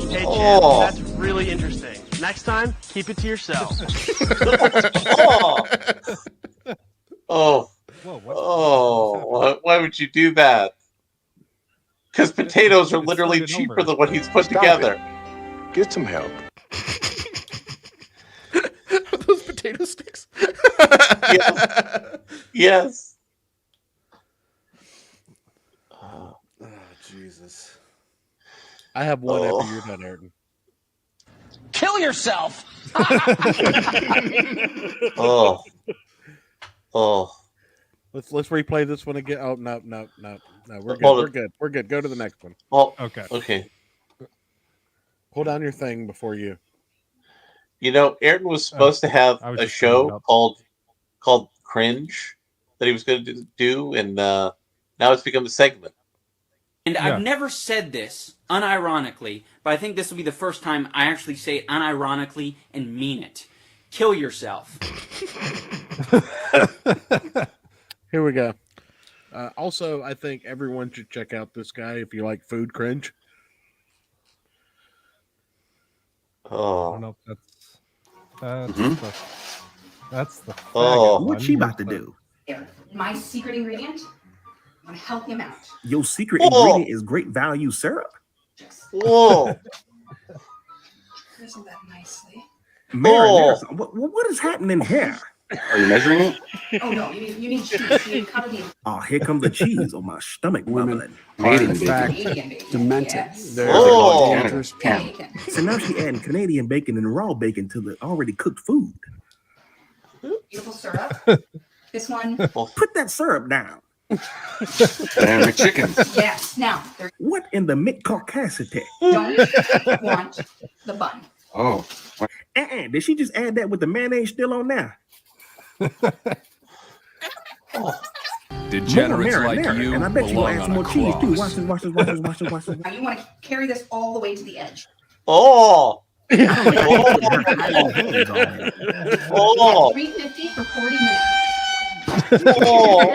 Hey, Jim, Oh. that's really interesting. Next time, keep it to yourself. Oh. Why would you do that? Because potatoes are literally cheaper than what he's put together. Get some help. Those potato sticks. Yes. Oh, Jesus. I have one after you're done, Ayrton. Kill yourself. Oh. Oh. Let's replay this one again. Oh no, we're good. Hold We're it. good. We're good. Go to the next one. Oh. Okay. Okay. Pull down your thing before you. You know, Ayrton was supposed to have I was a just pulling it show up. called Cringe that he was going to do, and now it's become a segment. And I've never said this unironically, but I think this will be the first time I actually say it unironically and mean it. Kill yourself. Here we go. Also, I think everyone should check out this guy if you like food cringe. I Oh. don't know if that's the Oh. faggot What's one. she about to do? My secret ingredient? I'm gonna help him out. Your secret Oh. ingredient is great value syrup. Whoa. Isn't that nicely? What is happening here? Are you measuring it? Oh no, you need cheese. You need cover the Oh, here comes the cheese on my stomach bubbling. Canadian Canadian bacon. bacon. Demented. Yes. Oh. Dangerous Canada. Bacon. So now she adding Canadian bacon and raw bacon to the already cooked food. Beautiful syrup. This one. Put that syrup down. Damn the chickens. Yes. Now, there What in the mid-caucasity? don't want the bun. Oh. Did she just add that with the mayonnaise still on there? Degenerates More like marinara, you and I bet you belong add on some a more cheese too. cross. Watch this. Now you want to carry this all the way to the edge. Oh. Oh. 350 for 40 minutes. Oh.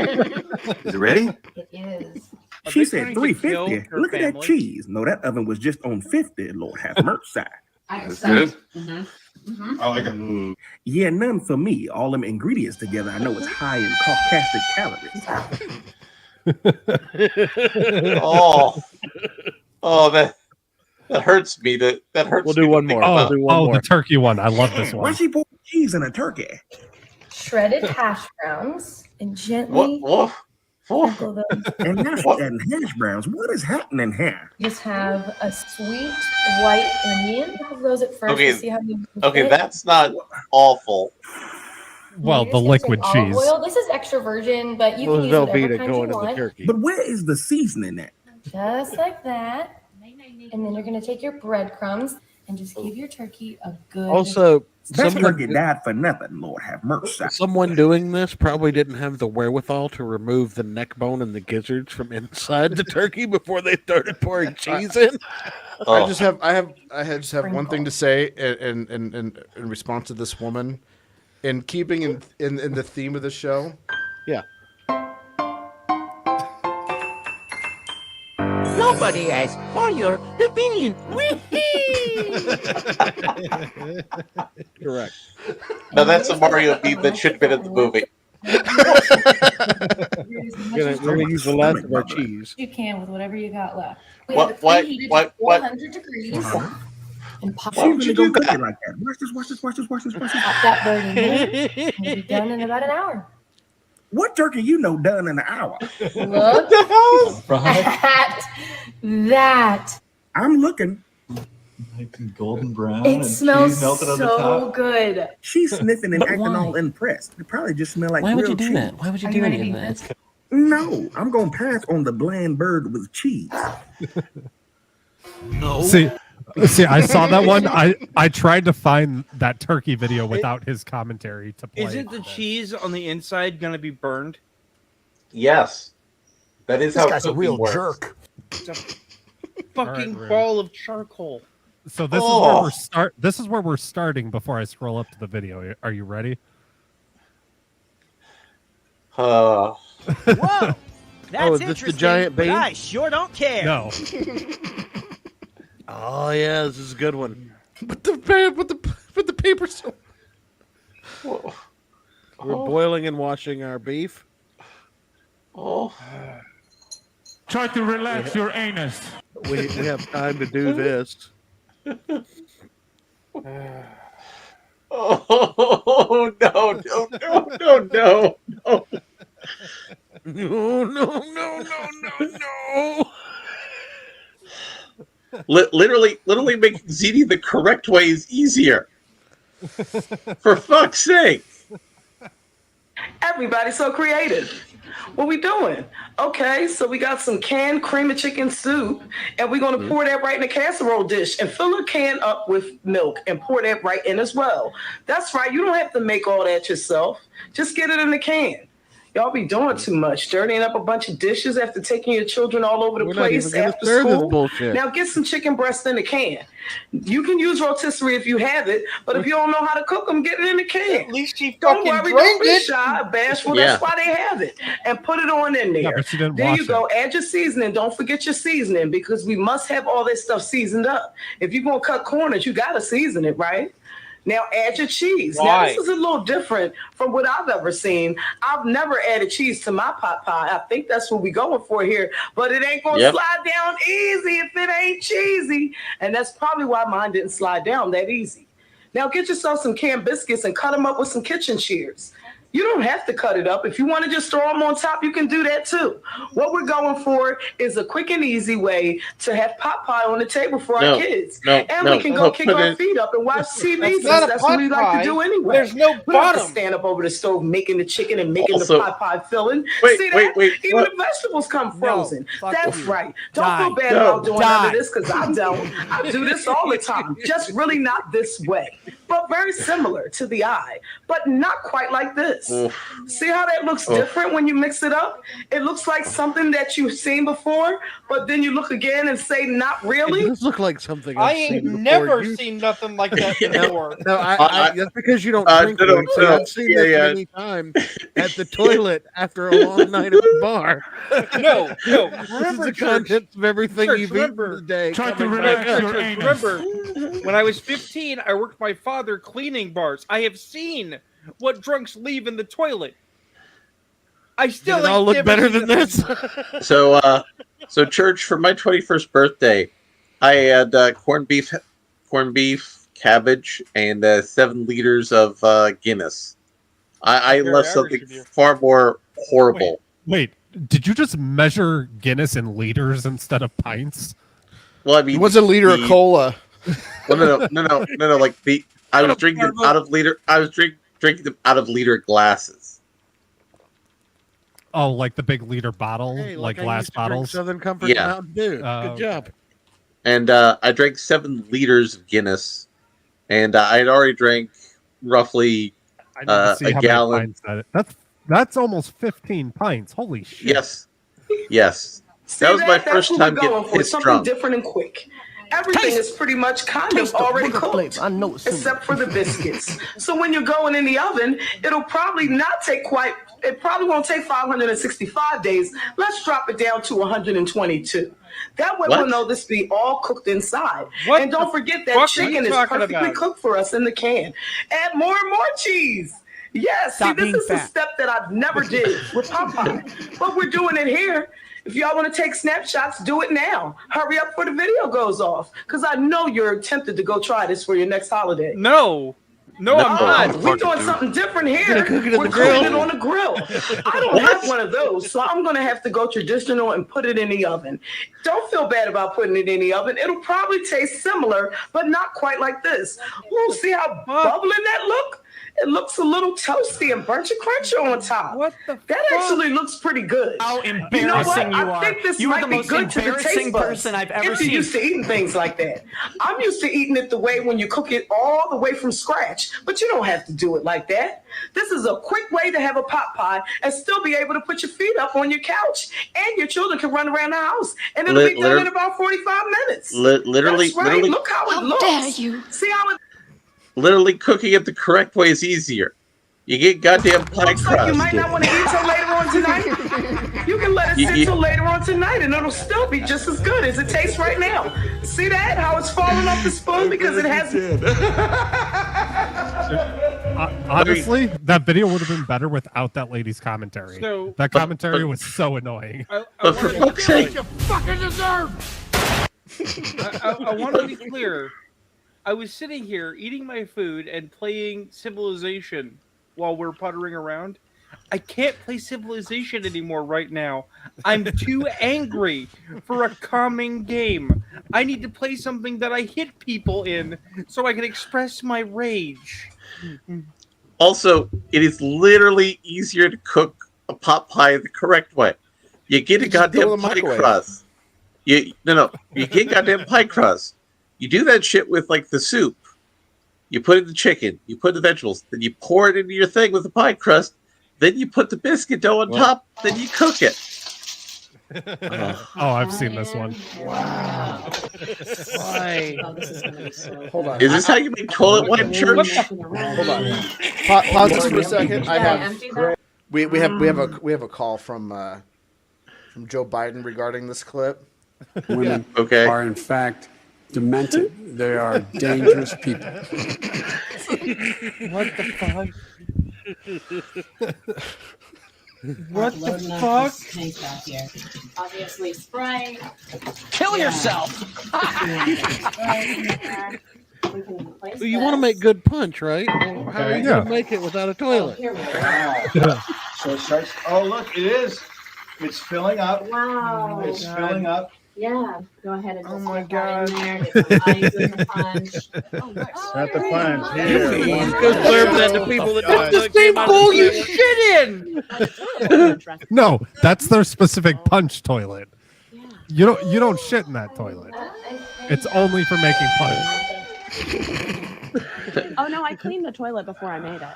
Is it ready? It is. She said 350. Look at that cheese. No, that oven was just on 50. Lord have mercy. I'm That's excited. good. I like it. Yeah, none for me. All them ingredients together, I know it's high in caucasic calories. Oh, that hurts me. That hurts. We'll do one more. Oh, We'll do one more. the turkey one. I love this Why one. she pour cheese in a turkey? Shredded hash browns and gently sprinkle them. And now she's adding hash browns. What is happening here? Just have a sweet white onion. Have those at first Okay. to see how you Okay, fit. that's not awful. Well, You're the just gonna liquid take cheese. olive oil. This is extra virgin, but you can use whatever kind you want. But where is the seasoning at? Just like that. And then you're going to take your breadcrumbs and just give your turkey a good. Also, That someone, turkey died for nothing. Lord have mercy. someone doing this probably didn't have the wherewithal to remove the neck bone and the gizzards from inside the turkey before they started pouring cheese in. I just have one thing to say in response to this woman, in keeping in the theme of the show. Yeah. Nobody asked for your opinion. Correct. Now that's a Mario beat that should have been in the movie. We're gonna use the last of our cheese. You can with whatever you got left. We What- have it what- preheated what- to 400 degrees. And pop Why would you do that like that? Watch this. Pop that bird in there. It'll be done in about an hour. What turkey you know done in an hour? Look at that. I'm looking. Golden brown. It and smells cheese melted on the so top. good. She's sniffing and But acting why? all impressed. It probably just smell like Why would real you do cheese. that? Why would you Are do you any ready of to eat that? No, I'm gonna pass on the bland bird with cheese. No. See, I saw that one. I tried to find that turkey video without his commentary to play. Isn't the cheese on the inside going to be burned? Yes, that is This how guy's a cooking real works. jerk. It's a fucking Rude. ball of charcoal. So this is where we're This is where we're starting. Before I scroll up to the video, are you ready? Uh, Whoa! That's Oh, is this the interesting, giant but bean? I sure don't care. No. Oh yeah, this is a good one. But the paper so. We're boiling and washing our beef. Oh. Try to relax your anus. We have time to do this. Oh no! No! Literally making ziti the correct way is easier. For fuck's sake! Everybody's so creative. What we doing? Okay, so we got some canned cream of chicken soup, and we're gonna pour that right in a casserole dish and fill a can up with milk and pour that right in as well. That's right. You don't have to make all that yourself. Just get it in the can. Y'all be doing too much, dirtying up a bunch of dishes after taking your children all over the We're not place even gonna after serve this school. bullshit. Now get some chicken breast in the can. You can use rotisserie if you have it, but if you don't know how to cook them, get it in the can. At least she Don't fucking worry, drank don't be it. shy, bashful. Yeah. That's why they have it. And put it on in there. Yeah, but she didn't There wash you go. Add your seasoning. Don't forget your seasoning because we must have all this stuff seasoned up. If you're gonna cut corners, you gotta season it, right? Now add your cheese. Why? Now this is a little different from what I've ever seen. I've never added cheese to my pot pie. I think that's what we're going for here. But it ain't going to slide down easy if it ain't cheesy. And that's probably why mine didn't slide down that easy. Now get yourself some canned biscuits and cut them up with some kitchen shears. You don't have to cut it up. If you want to just throw them on top, you can do that too. What we're going for is a quick and easy way to have pot pie on the table for our kids. We can go kick our feet up and watch TV. That's what we like to do anyway. There's no we don't have bottom. to stand up over the stove making the chicken and making Also- the pot pie filling. Wait, See wait, that? wait, Even what? the vegetables come frozen. That's right. Don't Die. feel bad about doing none of this because I don't. I do this all the time. Just really not this way. But very similar to the eye. But not quite like this. See how that looks different when you mix it up? It looks like something that you've seen before, but then you look again and say, not really? It does look like something I I've ain't seen before. never You- seen nothing like that before. No, that's because you don't drink. no, Luke. See, no, I've seen this many times at the toilet after a long night at the bar. No. This is Remember, the Church, contents of everything Church, you've eaten remember, today. Try to coming relax back your up. anus. Remember, when I was 15, I worked my father cleaning bars. I have seen what drunks leave in the toilet. I still Did it ain't all look never better seen than nothing. this? So church, for my 21st birthday, I had corned beef, cabbage, and 7 liters of Guinness. I Very left Irish something of you. far more horrible. Wait, did you just measure Guinness in liters instead of pints? Well, I mean, What's a liter of cola? Well, no. Like I was drinking them out of liter. I was drinking them out of liter glasses. Oh, like the big liter bottle, Hey, like I glass used to drink bottles. Southern Comfort Yeah. Mountain Dew. Good job. And I drank 7 liters of Guinness, and I had already drank roughly I need to see a how gallon. many pints that is. That's almost 15 pints. Holy shit! Yes. See That was my that's first what time we're going getting for. pissed Something drunk. different and quick. Everything is pretty much kind of already cooked, except for the biscuits. So when you're going in the oven, it'll probably not take quite. It probably won't take 565 days. Let's drop it down to 122. That way we'll know this be all cooked inside. And don't forget that chicken is perfectly cooked for us in the can. Add more and more cheese. Yes, Stop see, being this is a fat. step that I've never did with Popeye, but we're doing it here. If y'all want to take snapshots, do it now. Hurry up before the video goes off, because I know you're tempted to go try this for your next holiday. No, I'm not. We're doing something different here. You're gonna cook it in We're the grill? cooking it on the grill. I don't have one of those, so I'm going to have to go traditional and put it in the oven. Don't feel bad about putting it in the oven. It'll probably taste similar, but not quite like this. Ooh, see how bubbling that look? It looks a little toasty and burnt and crunchy on top. What the That actually looks pretty good. How You know what? embarrassing you I are. think this You are might the be most good to the embarrassing taste buds. person I've ever if you're seen. used to eating things like that. I'm used to eating it the way when you cook it all the way from scratch, but you don't have to do it like that. This is a quick way to have a pot pie and still be able to put your feet up on your couch, and your children can run around the house, and it'll be done in about 45 minutes. Literally, That's right. literally, Look how it looks. dare you. See how it literally cooking it the correct way is easier. You get goddamn pie looks like. You crust. might not want to eat till later on tonight. You can let it sit till later on tonight, and it'll still be just as good as it tastes right now. See that? How it's falling off the spoon because it has. Honestly, that video would have been better without that lady's commentary. So- That commentary was so annoying. But for fuck's sake, You fucking deserve. I want to be clear. I was sitting here eating my food and playing Civilization while we're puttering around. I can't play Civilization anymore right now. I'm too angry for a calming game. I need to play something that I hit people in so I can express my rage. also, it is literally easier to cook a pot pie the correct way. You get a just throw it goddamn in the pie microwave. crust. You get goddamn pie crust. You do that shit with like the soup. You put in the chicken, you put the vegetables, then you pour it into your thing with the pie crust, then you put the biscuit dough on top, then you cook it. Oh, I've seen this one. Why? Hold on. Is this how you make toilet wipe, church? Hold on. Pause this for a second. I have we have a call from Joe Biden regarding this clip. Women Okay. are in fact demented. They are dangerous people. What the fuck? What the fuck? Tank back here. Obviously, spray. Kill yourself. You want to make good punch, right? Well, how are you going to make it without a toilet? Here we go. So it starts. Oh, look, it is. It's filling up. Wow. It's filling up. Yeah. Go ahead and just my get that in God. there. Get some ice with the punch. Not the punch. Go serve that to people that don't the same hole you shit in. No, that's their specific punch toilet. You don't shit in that toilet. It's only for making punch. Oh no, I cleaned the toilet before I made it.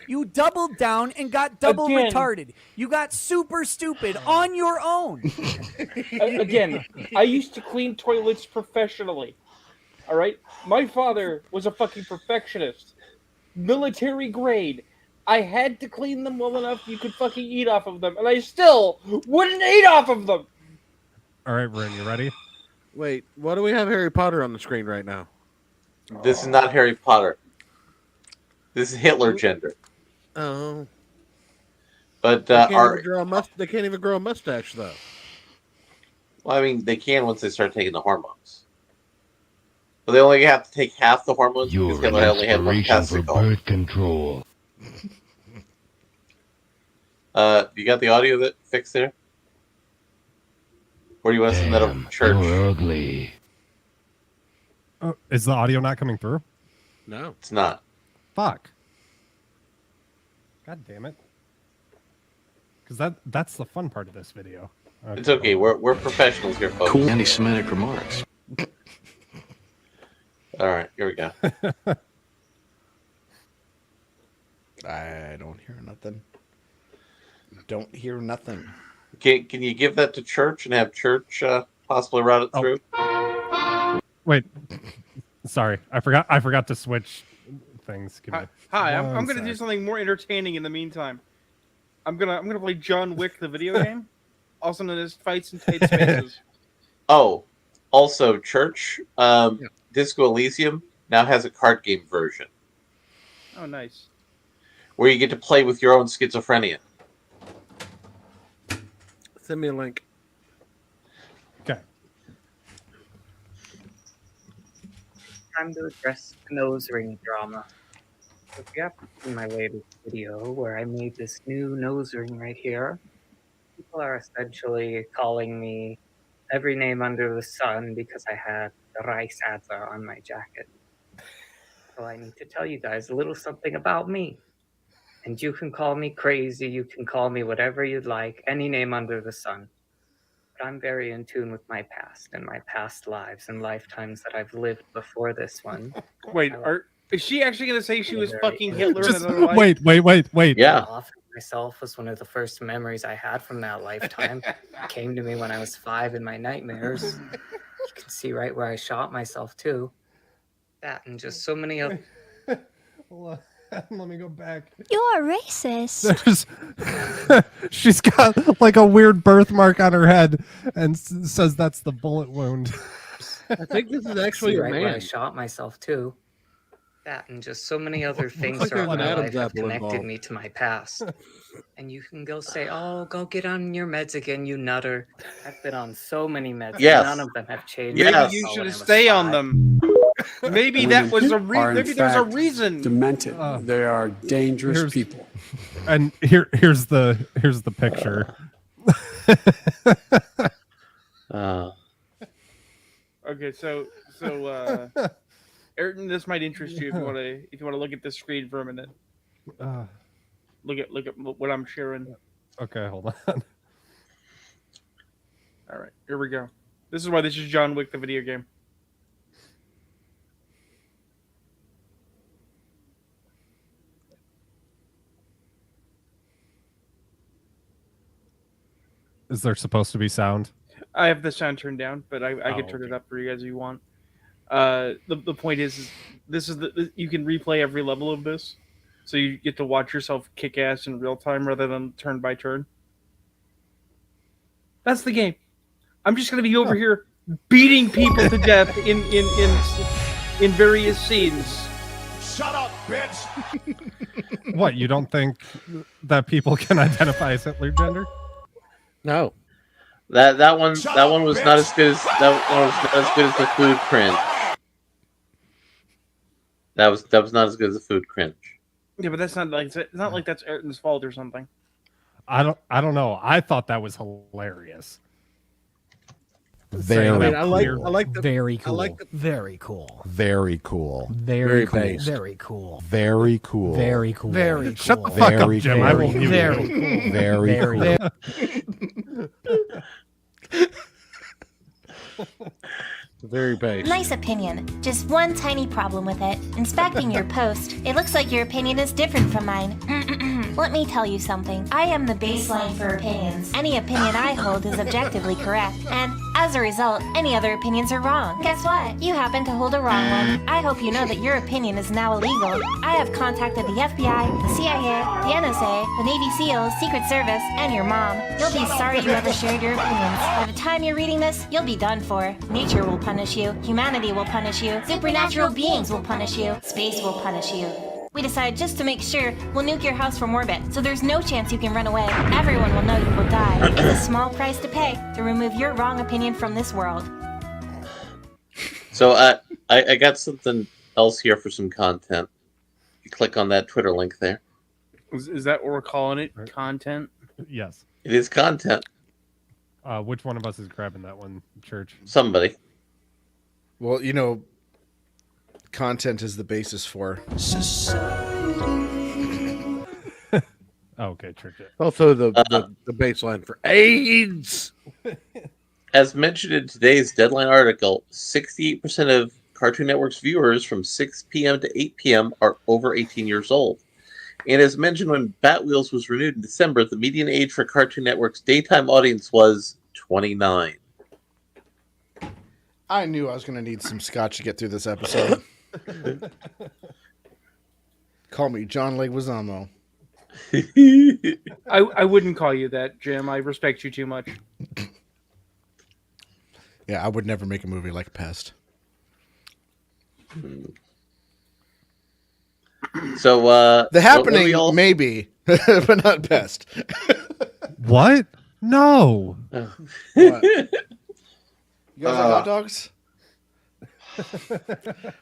You doubled down and got double Again. retarded. You got super stupid on your own. Again, I used to clean toilets professionally. All right? My father was a fucking perfectionist. Military grade. I had to clean them well enough you could fucking eat off of them, and I still wouldn't eat off of them. All right, Rune, you ready? Wait, why do we have Harry Potter on the screen right now? This is not Harry Potter. This is Hitler gender. Oh. But They can't even grow a mustache, though. well, I mean, they can once they start taking the hormones. But they only have to take half the hormones because Hitler only had one testicle. birth control. You got the audio that fixed there? Or do you want to send that over to church? You're ugly. Is the audio not coming through? No. It's not. Fuck. God damn it. Because that's the fun part of this video. It's okay. We're professionals here, folks. Cool anti-Semitic remarks. All right, here we go. I don't hear nothing. Don't hear nothing. Can you give that to church and have church possibly route it through? Wait. Sorry. I forgot to switch things. Give me Hi, I'm one going to do sec. something more entertaining in the meantime. I'm gonna play John Wick, the video game, also known as Fights in Tight Spaces. Oh, also, church, Disco Elysium now has a card game version Oh, nice. where you get to play with your own schizophrenia. Send me a link. Okay. Time to address the nose ring drama. So if you have seen my latest video where I made this new nose ring right here, people are essentially calling me every name under the sun because I had the Reichsadler on my jacket. So I need to tell you guys a little something about me. And you can call me crazy, you can call me whatever you'd like, any name under the sun. But I'm very in tune with my past and my past lives and lifetimes that I've lived before this one. Wait, is she actually going to say she was fucking Hitler in Just another life? wait. Yeah. Off myself was one of the first memories I had from that lifetime. It came to me when I was 5 in my nightmares. You can see right where I shot myself too. That and just so many other. Let me go back. You're a racist. She's got like a weird birthmark on her head and says that's the bullet wound. I think this is actually see a right where I man. shot myself too. That and just so many other things like throughout there's an my Adam's life have apple connected involved. me to my past. And you can go say, "Oh, go get on your meds again, you nutter." I've been on so many meds. Yes. None of them have changed. Yes. Maybe you should stay on them. Maybe that was a are in maybe there's a fact reason. Demented. They are dangerous people. And here's the picture. Okay, so Ayrton, this might interest you if you want to look at this screen for a minute. Look at what I'm sharing. Okay, hold on. All right, here we go. This is why this is John Wick, the video game. Is there supposed to be sound? I have the sound turned down, but I can turn it up for you guys if you want. The point is this is you can replay every level of this, so you get to watch yourself kick ass in real time rather than turn by turn. That's the game. I'm just gonna be over here beating people to death in various scenes. Shut up, bitch! What, you don't think that people can identify as Hitler gender? No. That one was not as good as the food cringe. That was not as good as the food cringe. Yeah, but that's not like it's not like that's Ayrton's fault or something. I don't know. I thought that was hilarious. Very I mean, I like the Very cool. I like the Very cool. Very cool. Very cool. based. Very cool. Very cool. Very cool. Very Shut cool. the fuck up, Very Jim. I will cool. mute Very you. cool. Very cool. Very base. Nice opinion. Just one tiny problem with it. Inspecting your post, it looks like your opinion is different from mine. Let me tell you something. I am the baseline for opinions. Any opinion I hold is objectively correct, and as a result, any other opinions are wrong. Guess what? You happen to hold a wrong one. I hope you know that your opinion is now illegal. I have contacted the FBI, the CIA, the NSA, the Navy SEALs, Secret Service, and your mom. You'll be sorry you ever shared your opinions. By the time you're reading this, you'll be done for. Nature will punish you. Humanity will punish you. Supernatural beings will punish you. Space will punish you. We decided just to make sure we'll nuke your house from orbit, so there's no chance you can run away. Everyone will know you will die. It's a small price to pay to remove your wrong opinion from this world. So I got something else here for some content. You click on that Twitter link there. Is that what we're calling it? Content? Yes. It is content. Which one of us is grabbing that one, Church? Somebody. Well, you know, content is the basis for Oh, okay, Church. Also the baseline for AIDS. As mentioned in today's Deadline article, 68% of Cartoon Network's viewers from 6 p.m. to 8 p.m. are over 18 years old. And as mentioned when Batwheels was renewed in December, the median age for Cartoon Network's daytime audience was 29. I knew I was going to need some scotch to get through this episode. Call me John Leguizamo. I wouldn't call you that, Jim. I respect you too much. Yeah, I would never make a movie like Pest. So, The Happening, maybe, but not Pest. What? No. What? You guys like hot dogs?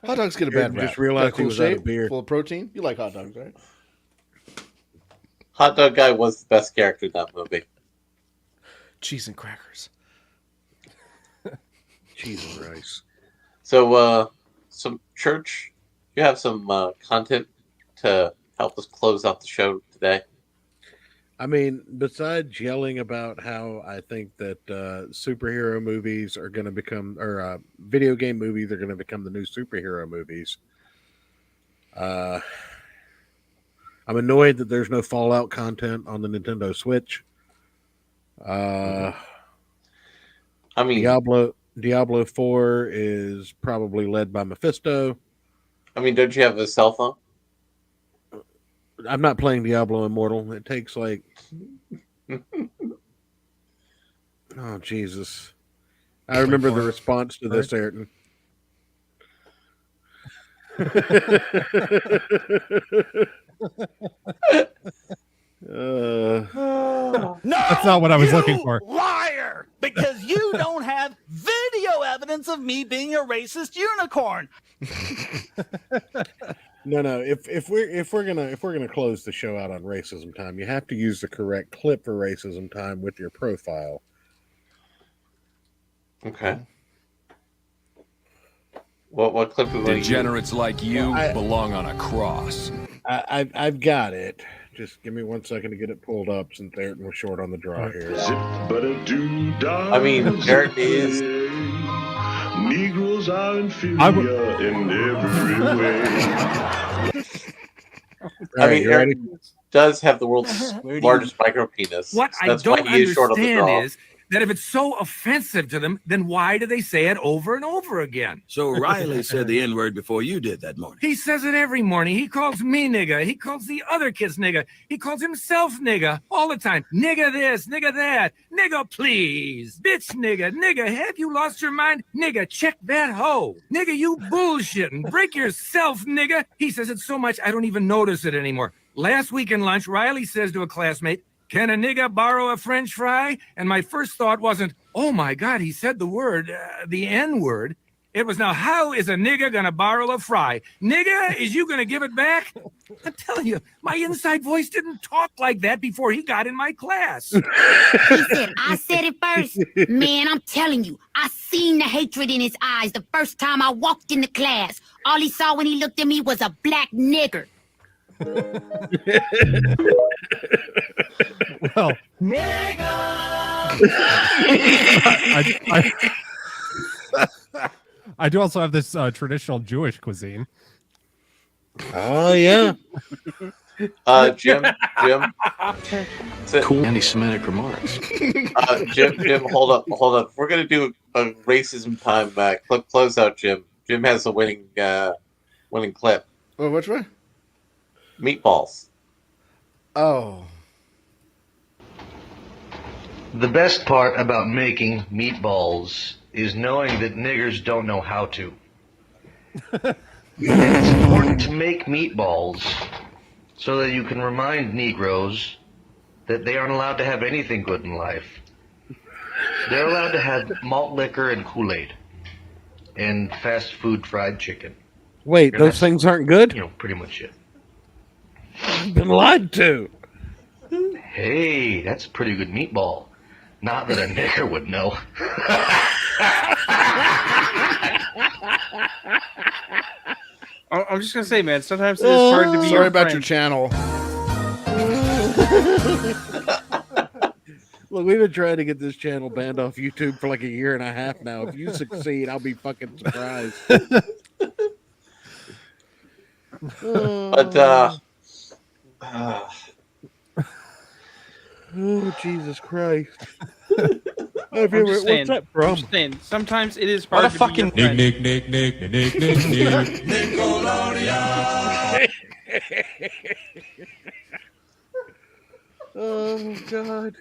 Hot dogs get a bad rap. Just realized Got a he was out of beer. full of protein. You like hot dogs, right? Hot Dog Guy was the best character in that movie. Cheese and crackers. Cheese and rice. So, some Church, you have some content to help us close out the show today. I mean, besides yelling about how I think that superhero movies are going to become, or video game movies are going to become the new superhero movies, I'm annoyed that there's no Fallout content on the Nintendo Switch. I mean, Diablo 4 is probably led by Mephisto. I mean, don't you have a cell phone? I'm not playing Diablo Immortal. It takes like... Oh, Jesus. I remember the response to this, Ayrton. No, That's not what I was looking for. Liar! Because you don't have video evidence of me being a racist unicorn. No. If we're gonna close the show out on racism time, you have to use the correct clip for racism time with your profile. Okay. What clip do we Degenerates like you belong on a cross. I've got it. Just give me 1 second to get it pulled up since Ayrton was short on the draw here. I mean, there is. Negroes are inferior in every way. I mean, Eric does have the world's largest micro penis. What so that's I don't why he is short on the draw. understand is that if it's so offensive to them, then why do they say it over and over again? So Riley said the N-word before you did that morning. He says it every morning. He calls me nigga. He calls the other kids nigga. He calls himself nigga all the time. Nigga this, nigga that. Nigga please. Bitch nigga. Nigga, have you lost your mind? Nigga, check that hoe. Nigga, you bullshitting. Break yourself, nigga. He says it so much I don't even notice it anymore. Last week in lunch, Riley says to a classmate, "Can a nigga borrow a French fry?" And my first thought wasn't, oh my God, he said the word, the N-word. It was, now how is a nigga gonna borrow a fry? Nigga, is you gonna give it back? I'm telling you, my inside voice didn't talk like that before he got in my class. He said, I said it first. Man, I'm telling you, I seen the hatred in his eyes the first time I walked into class. All he saw when he looked at me was a black nigger. Well, I do also have this traditional Jewish cuisine. Oh yeah. Jim. Cool anti-Semitic remarks. Jim, hold up. We're gonna do a racism time clip closeout. Jim has a winning clip. Oh, which one? Meatballs. Oh. The best part about making meatballs is knowing that niggers don't know how to. And it's important to make meatballs so that you can remind Negroes that they aren't allowed to have anything good in life. They're allowed to have malt liquor and Kool-Aid and fast food fried chicken. Wait, And those that's, things aren't good? You know, pretty much it. I've been lied to. Hey, that's a pretty good meatball. Not that a nigger would know. I'm just gonna say, man, sometimes it is hard to be. Sorry about your channel. Look, we've been trying to get this channel banned off YouTube for like a year and a half now. If you succeed, I'll be fucking surprised. But oh, Jesus Christ. I'm just saying, what's that from? I'm just saying, sometimes it is hard What a to fucking be your friend. Oh, God.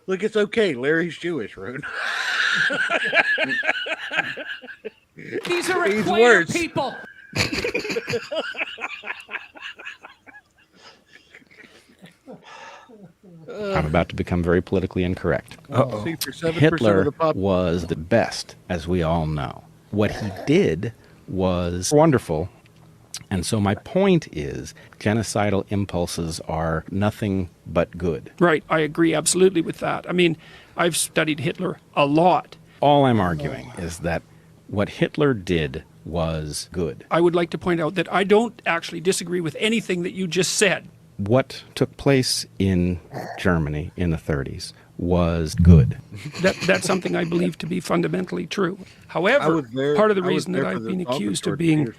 Look, it's okay. Larry's Jewish, Rune. These are He's acquired worse. people. I'm about to become very politically incorrect. See, for 7% of Hitler the pop- was the best, as we all know. What he did was wonderful. And so my point is, genocidal impulses are nothing but good. Right, I agree absolutely with that. I mean, I've studied Hitler a lot. All I'm arguing is that what Hitler did was good. I would like to point out that I don't actually disagree with anything that you just said. What took place in Germany in the 30s was good. That's something I believe to be fundamentally true. However, part of the reason that I've been accused of being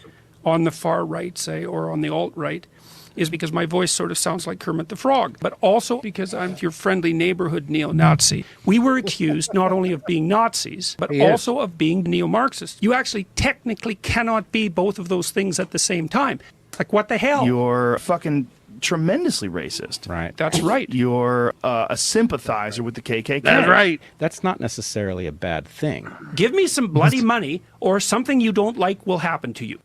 on the far right, say, or on the alt-right, is because my voice sort of sounds like Kermit the Frog, but also because I'm your friendly neighborhood neo-Nazi. We were accused not only of being Nazis, but also of being neo-Marxists. You actually technically cannot be both of those things at the same time. Like, what the hell? You're fucking tremendously racist. Right. That's right. You're a sympathizer with the KKK. That's right. That's not necessarily a bad thing. Give me some bloody money, or something you don't like will happen to you.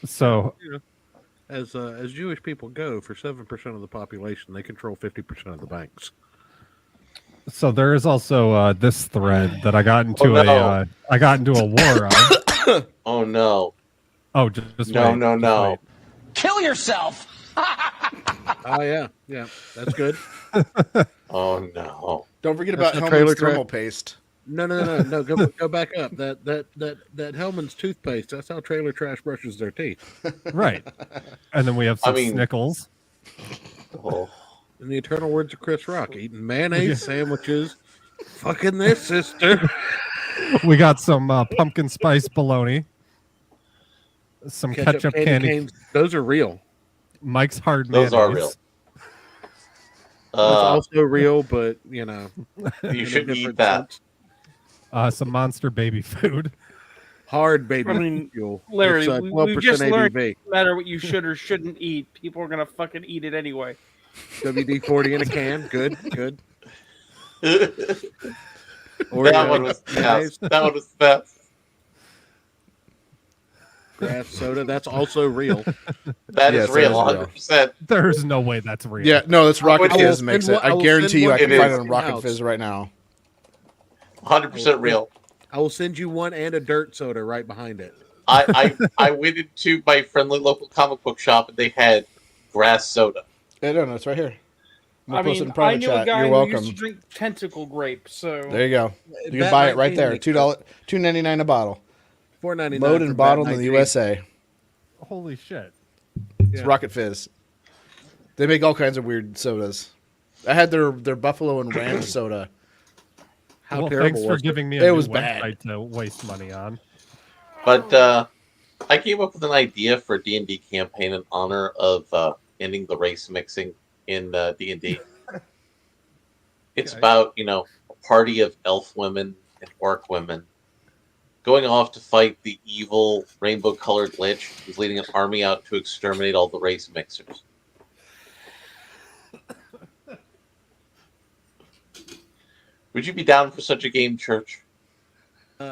So, as Jewish people go, for 7% of the population, they control 50% of the banks. So there is also this thread that I got into a war on. Oh no! Oh, just no, wait, no, just no! wait. Kill yourself. Oh yeah, that's good. Oh no! Don't forget That's about the trailer Hellman's track. thermal paste. No. Go back up. That Hellman's toothpaste. That's how trailer trash brushes their teeth. Right. And then we have some Snickles. Oh. In the eternal words of Chris Rock, eating mayonnaise sandwiches, fucking their sister. We got some pumpkin spice bologna. Some ketchup candy canes. Those are real. Mike's hard Those mayonnaise. are real. also real, but you in should a eat different that. sense. Some monster baby food. Hard baby I mean, fuel. Larry, It's, we've 12% just learned ABV. no matter what you should or shouldn't eat, people are gonna fucking eat it anyway. WD-40 in a can. Good, good. That Oreo, one was mayonnaise. That one was the best. Grass soda. That's also real. That is real, 100%. There's no way that's real. Yeah, no, that's Rocket I will Fizz makes send it. one- I I will guarantee send you, one I can to find you it on Rocket in-house. Fizz right now. 100% real. I will send you one and a dirt soda right behind it. I went into my friendly local comic book shop and they had grass soda. Yeah, no, it's right here. I'm I gonna post it mean, in private I knew chat. a guy You're who welcome. used to drink tentacle grape, so There you go. You can Bat buy it right 19 there. makes $2.99 a bottle. $4.99 Mode for and Bat bottled in the 19. USA. Holy shit. It's Rocket Fizz. They make all kinds of weird sodas. I had their Buffalo and Ranch soda. How Well, terrible thanks for was it? giving me a It new was bad. website to waste money on. But I came up with an idea for a D&D campaign in honor of ending the race mixing in D&D. It's about, a party of elf women and orc women going off to fight the evil rainbow-colored lich who's leading an army out to exterminate all the race mixers. Would you be down for such a game, Church?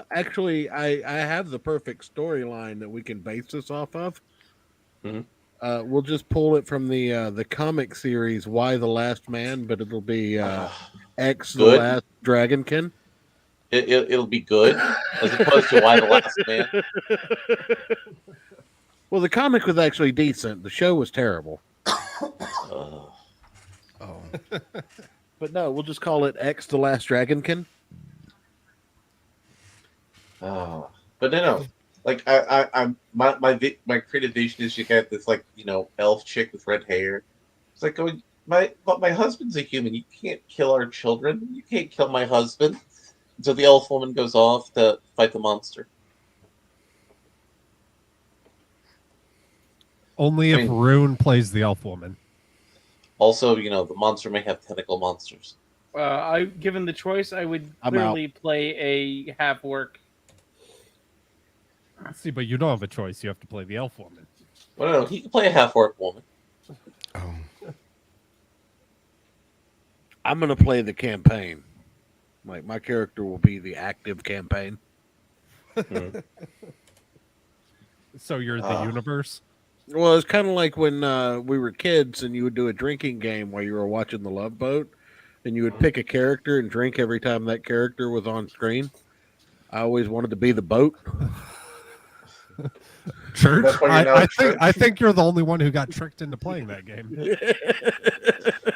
Actually, I have the perfect storyline that we can base this off of. Mm-hmm. We'll just pull it from the comic series "Why the Last Man," but it'll be X the Good. Last Dragonkin. It'll be good, as opposed to Why the Last Man. Well, the comic was actually decent. The show was terrible. But no, we'll just call it X the Last Dragonkin. But no. Like I'm my creative vision is you got this elf chick with red hair. It's like going but my husband's a human. You can't kill our children. You can't kill my husband. And so the elf woman goes off to fight the monster. Only if Rune plays the elf woman. Also, the monster may have tentacle monsters. Given the choice, I would I'm clearly play a half orc. See, but you don't have a choice. You have to play the elf woman. Well, no, he can play a half orc woman. I'm gonna play the campaign. Like my character will be the active campaign. So you're the universe? Well, it's kind of like when we were kids and you would do a drinking game while you were watching The Love Boat, and you would pick a character and drink every time that character was on screen. I always wanted to be the boat. Church? That's why you're now Church? I think you're the only one who got tricked into playing that game.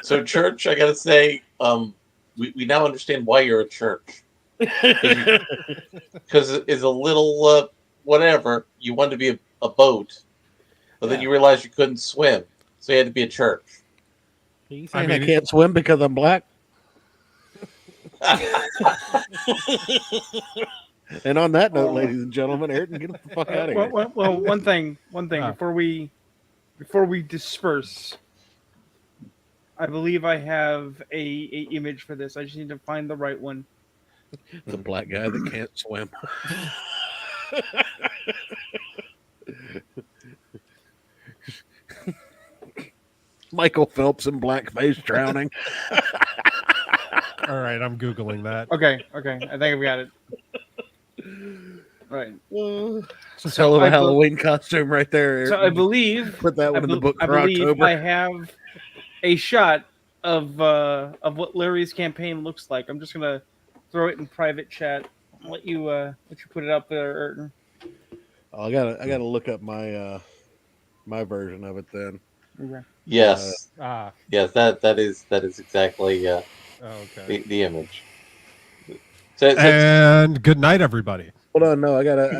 So, Church, I gotta say, we now understand why you're a church. Because it's a little whatever. You wanted to be a boat, but then you realized you couldn't swim, so you had to be a church. You saying I can't swim because I'm black? And on that note, ladies and gentlemen, Ayrton, get the fuck out of here. Well, one thing before we disperse, I believe I have a image for this. I just need to find the right one. The black guy that can't swim. Michael Phelps in blackface drowning. All right, I'm Googling that. Okay. I think I've got it. Right. It's a hell of a Halloween costume right there. So I believe Put that one in the book I for believe October. I have a shot of what Larry's campaign looks like. I'm just gonna throw it in private chat. I'll let you put it up there, Ayrton. Oh, I gotta look up my my version of it then. Okay. Yes. Yes, that is exactly the image. So, And good night, everybody. Hold on, no, I gotta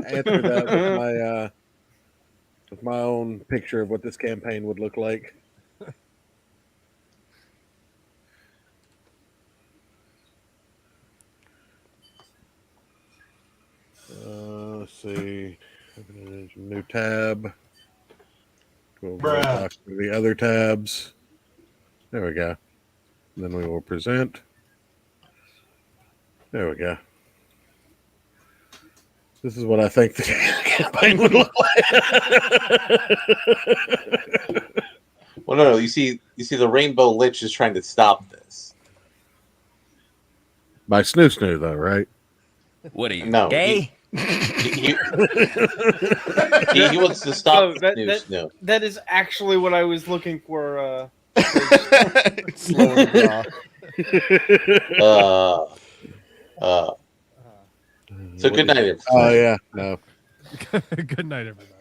answer that with my own picture of what this campaign would look like. Let's see. New tab. Go back to the other tabs. There we go. Then we will present. There we go. This is what I think the campaign would look like. Well, no. You see, the Rainbow Lich is trying to stop this. By Snoo though, right? What are you, No, gay? He wants to stop Snoo. That is actually what I was looking for. Slow down. So good night, everybody. Oh yeah, no. Good night, everybody.